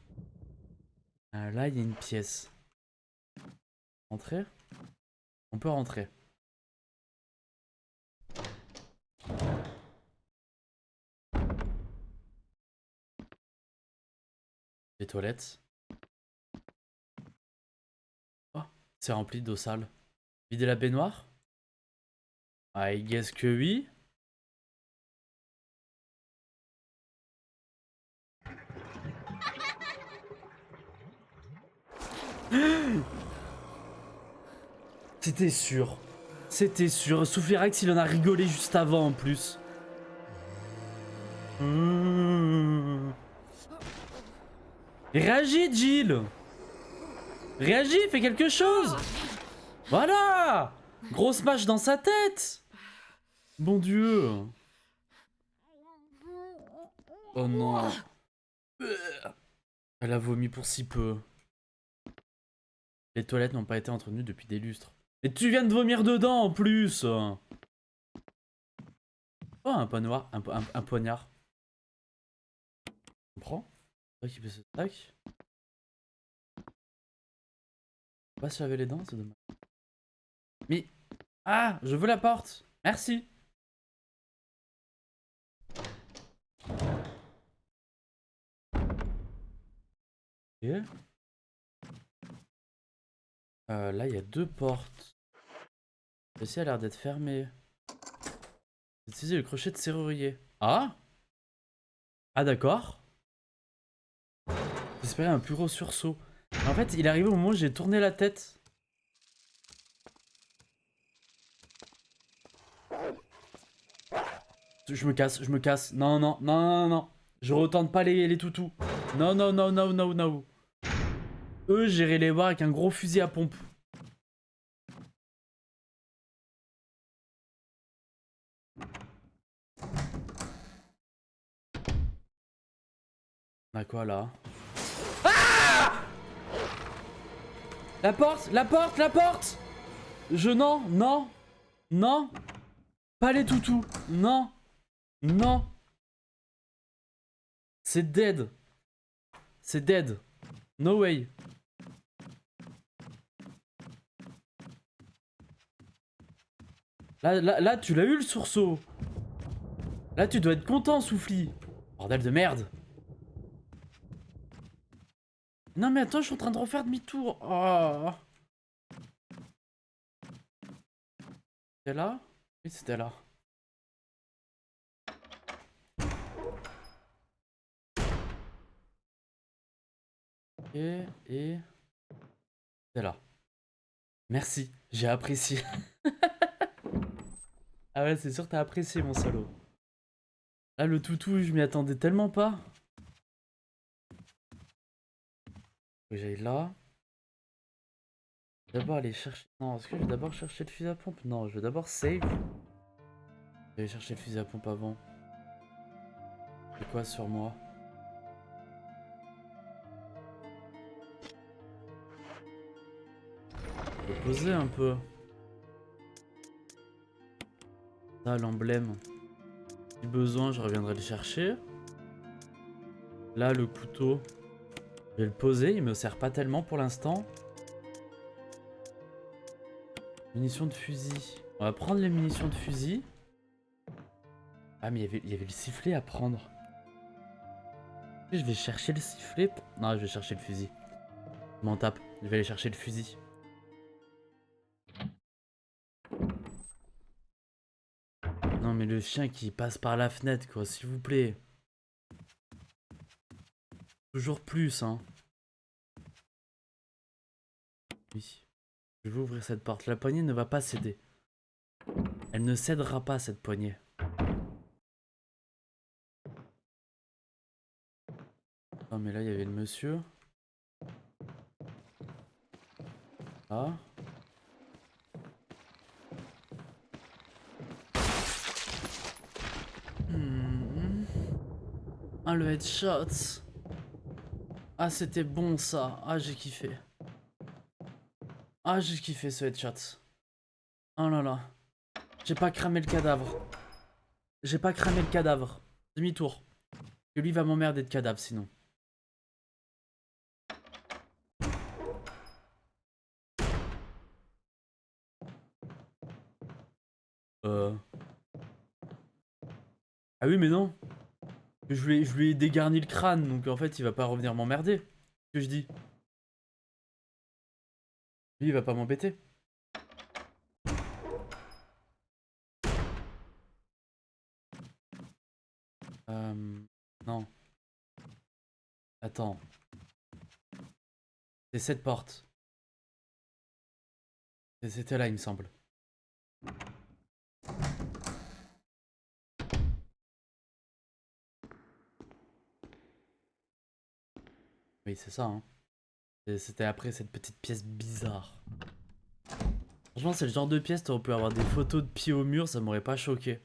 Là, il y a une pièce. Rentrer? On peut rentrer. Les toilettes. Oh, c'est rempli d'eau sale. Vider la baignoire? I guess que oui. C'était sûr. C'était sûr. Soufflirax, il en a rigolé juste avant en plus. Réagis, Jill. Réagis, fais quelque chose. Voilà. Grosse mâche dans sa tête. Bon Dieu. Oh non. Elle a vomi pour si peu. Les toilettes n'ont pas été entretenues depuis des lustres. Et tu viens de vomir dedans en plus. Oh, un poignard. Un poignard. On prend. Tac, il peut se tac. Pas se laver les dents, c'est dommage. Mais... Ah, je veux la porte. Merci. Ok. Là, il y a deux portes. Celle-ci a l'air d'être fermée. Utiliser le crochet de serrurier. Ah? Ah, d'accord. J'espérais un plus gros sursaut. En fait, il est arrivé au moment où j'ai tourné la tête. Je me casse, je me casse. Non, non, non, non, non. Je retente pas les toutous. Non, non, non, non, non, non. Eux, j'irai les voir avec un gros fusil à pompe. On a quoi là? Ah! La porte, la porte, la porte! Non, non, non. Pas les toutous. Non, non. C'est dead. C'est dead. No way. Là, tu l'as eu le sursaut. Là, tu dois être content, Souffly. Bordel de merde. Non, mais attends, je suis en train de refaire demi-tour. Oh. C'était là? Oui, c'était là. Et... C'est là. Merci, j'ai apprécié. Ah ouais, c'est sûr que t'as apprécié mon solo. Là, le toutou, je m'y attendais tellement pas. Faut que j'aille là. D'abord aller chercher... Non, est-ce que je vais d'abord chercher le fusil à pompe? Non, je vais d'abord save. Je vais aller chercher le fusil à pompe avant. C'est quoi sur moi? Je vais poser un peu. Ça, l'emblème. Si besoin, je reviendrai le chercher. Là, le couteau. Je vais le poser, il me sert pas tellement pour l'instant. Munitions de fusil. On va prendre les munitions de fusil. Ah, mais il y avait le sifflet à prendre. Je vais chercher le sifflet. Non, je vais chercher le fusil. Je m'en tape. Je vais aller chercher le fusil. Non, mais le chien qui passe par la fenêtre, quoi, s'il vous plaît. Toujours plus, hein. Oui. Je vais ouvrir cette porte. La poignée ne va pas céder. Elle ne cédera pas, cette poignée. Oh, mais là, il y avait le monsieur. Ah. Ah, le headshot. Ah, c'était bon, ça. Ah, j'ai kiffé. Ah, j'ai kiffé ce headshot. Oh là là. J'ai pas cramé le cadavre. J'ai pas cramé le cadavre. Demi-tour. Que lui va m'emmerder de cadavre, sinon. Ah oui, mais non. Je lui ai dégarni le crâne, donc en fait, il va pas revenir m'emmerder. Ce que je dis. Lui, il va pas m'embêter. Non. Attends. C'est cette porte. C'était là, il me semble. Oui, c'est ça, hein. C'était après cette petite pièce bizarre. Franchement, c'est le genre de pièce, t'aurais pu avoir des photos de pieds au mur, ça m'aurait pas choqué.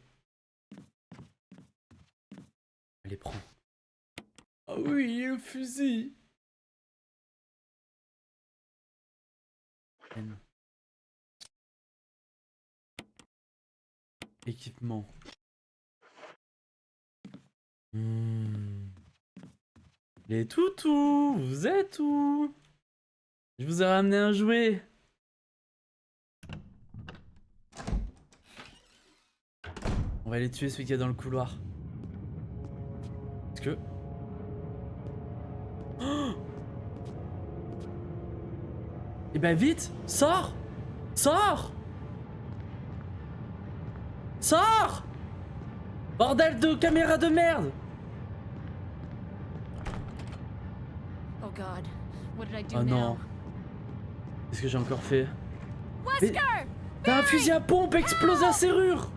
Allez, prends. Ah oui, le fusil. Équipement. Les toutous, vous êtes où? Je vous ai ramené un jouet. On va aller tuer celui qui est dans le couloir. Est-ce que... Oh, eh ben vite, sors! Sors! Sors! Bordel de caméra de merde! Oh God, what did I do Oh non. now? Qu'est-ce que j'ai encore fait? Wesker! T'as un fusil à pompe, explose la serrure!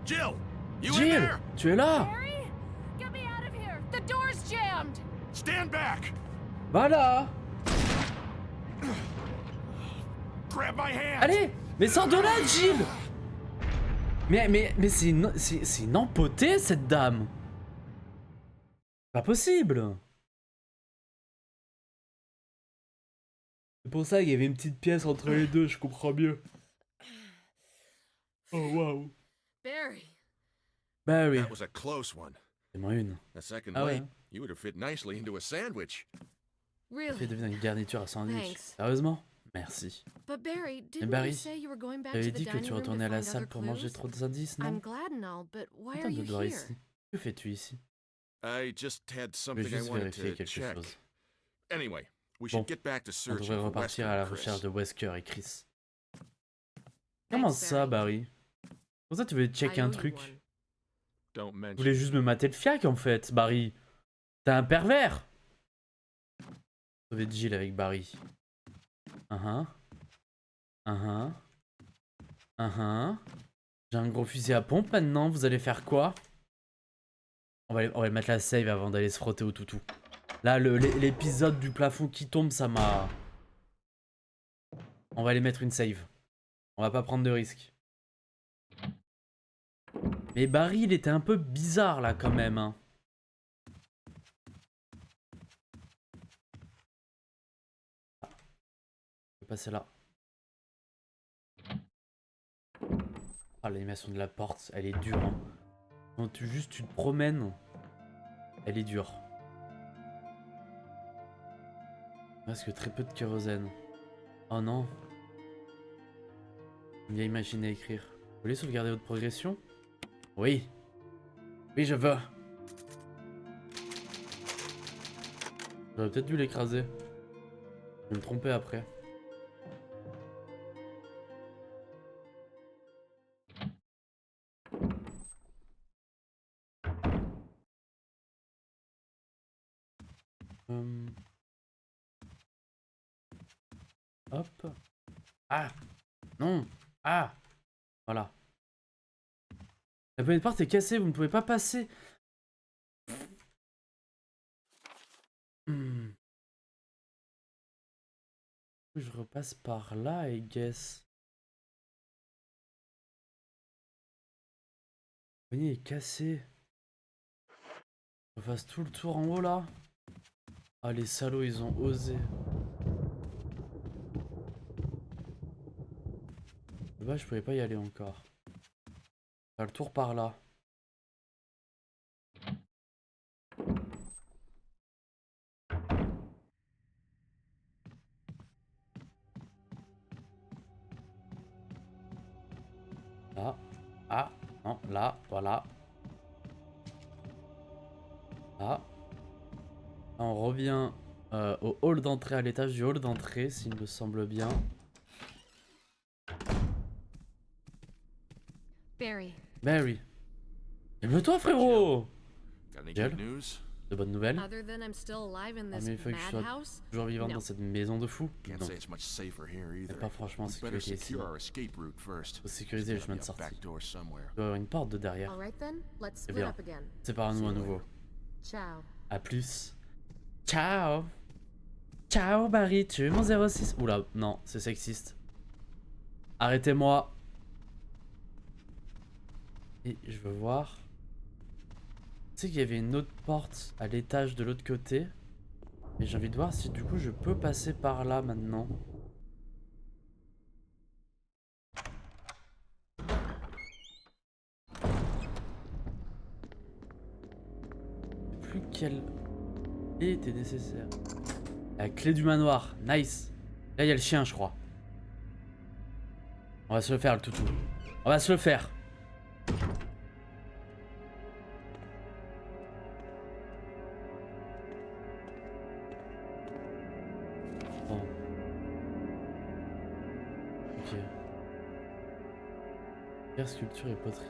Jill! You in Jill, there? tu es là? Barry, get me out of here. The door's jammed. Stand back! Voilà! Grab my hand! Allez! Mais sors de là, Jill! Mais c'est une empotée, cette dame! Pas possible! C'est pour ça qu'il y avait une petite pièce entre les deux, je comprends mieux. Oh waouh! Barry. Bah oui, That was a close one. c'est moi une. A second Ah ouais. late, you would have fit nicely into a sandwich. Ça fait Really? devenir une garniture à sandwich. Thanks. Sérieusement? Merci. But Barry, didn't Barry, you say you were going back J'avais to the dit que dining tu room retournais à to la find salle other pour manger clues? trop d'indices, I'm non? glad and all, but why are Attends de you devoir here? ici. Que fais-tu ici? I just had Je something vais I juste wanted vérifier to quelque check. chose. Anyway, we Bon, should get back to On searching devrait for repartir Wesker à la and recherche Chris. de Wesker et Chris. Comment Thanks, ça, Barry? Pour ça, tu voulais check I un owe you truc? one. Don't Tu mention voulais juste me mater le fiac, en fait, Barry. T'es un pervers! Sauver Jill avec Barry. J'ai un gros fusil à pompe maintenant, vous allez faire quoi? On va mettre la save avant d'aller se frotter au toutou. Là, l'épisode du plafond qui tombe, ça m'a... On va aller mettre une save. On va pas prendre de risques. Mais Barry, il était un peu bizarre là quand même. Hein. Je vais passer là. Ah, l'animation de la porte, elle est dure. Hein. Quand tu te promènes, elle est dure. Il reste que très peu de kérosène. Oh non. Bien imaginer écrire. Vous voulez sauvegarder votre progression? Oui. Oui, je veux. J'aurais peut-être dû l'écraser. Je vais me tromper après. Hop. Ah! Non! Ah! Voilà. La première porte est cassée, vous ne pouvez pas passer. Hmm. Je repasse par là, I guess. Le poignet est cassé. Je fasse tout le tour en haut là. Ah, les salauds, ils ont osé. Bah, je pouvais pas y aller encore. Faire le tour par là. Là. Ah, non, là, voilà. Là. On revient au hall d'entrée, à l'étage du hall d'entrée, s'il me semble bien. Barry, Barry. Calme-toi, frérot! Got any Gel? good news? De bonnes nouvelles? other than I'm still alive in Ah, this mais il faut que je sois madhouse, toujours vivant No. dans cette maison de fou? Can't Non. say it's much safer here Mais either. pas franchement en We better sécurité ici. secure our escape route first. Faut sécuriser le There's chemin gotta de be a sortie. back door somewhere. Il doit y avoir une porte de derrière. all right then, let's C'est split bien. up again. Séparons-nous à nouveau. Ciao. A plus. Ciao! Ciao, Barry, tu veux mon 06? Oula, non, c'est sexiste. Arrêtez-moi. Et je veux voir. Tu sais qu'il y avait une autre porte à l'étage de l'autre côté. Et j'ai envie de voir si du coup je peux passer par là maintenant. Je sais plus quelle clé était nécessaire. La clé du manoir, nice. Là il y a le chien je crois. On va se le faire le toutou. On va se le faire. Bon. Ok. Pierre, sculpture et poterie.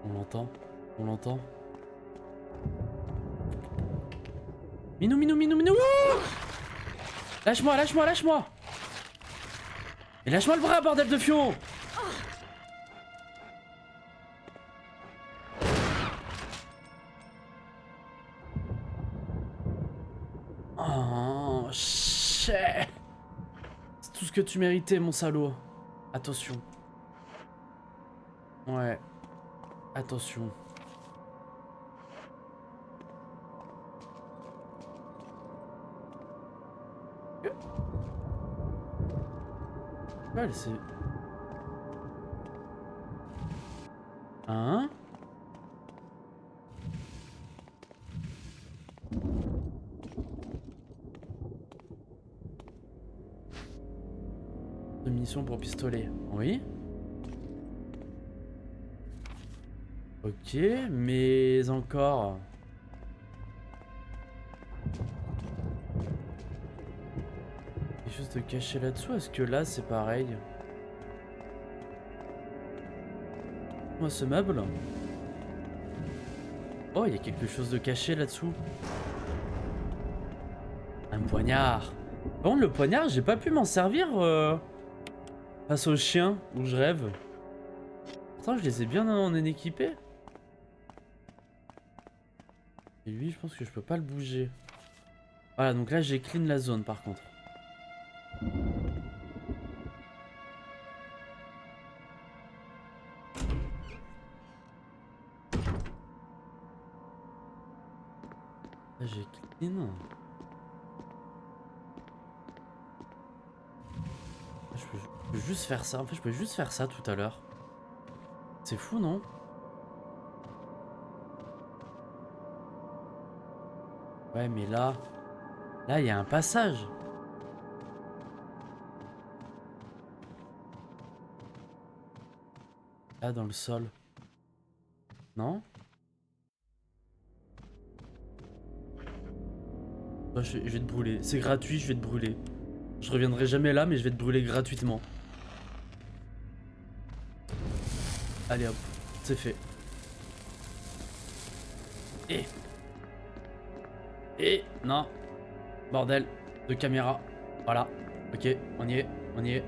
On l'entend. On l'entend. Minou, minou, minou, minou. Wouh! Lâche-moi, lâche-moi, lâche-moi. Et lâche-moi le bras, bordel de fion. Oh, shit. C'est tout ce que tu méritais, mon salaud. Attention. Ouais. Attention. Ouais, elle s'est... Hein? De munitions pour pistolet. Oui. Ok, mais encore... Quelque chose de caché là-dessous? Est-ce que là c'est pareil? Moi ce meuble. Oh, il y a quelque chose de caché là-dessous. Un poignard. Bon, le poignard, j'ai pas pu m'en servir face au chien où je rêve. Pourtant, je les ai bien en équipés. Et lui, je pense que je peux pas le bouger. Voilà, donc là, j'ai clean la zone par contre. Là, j'ai clean. Je peux juste faire ça. En fait, je peux juste faire ça tout à l'heure. C'est fou, non? Ouais, mais là... Là, il y a un passage. Là, dans le sol. Non? Bah, je vais te brûler. C'est gratuit, je vais te brûler. Je reviendrai jamais là, mais je vais te brûler gratuitement. Allez hop, c'est fait. Non. Bordel de caméra. Voilà. Ok, on y est, on y est.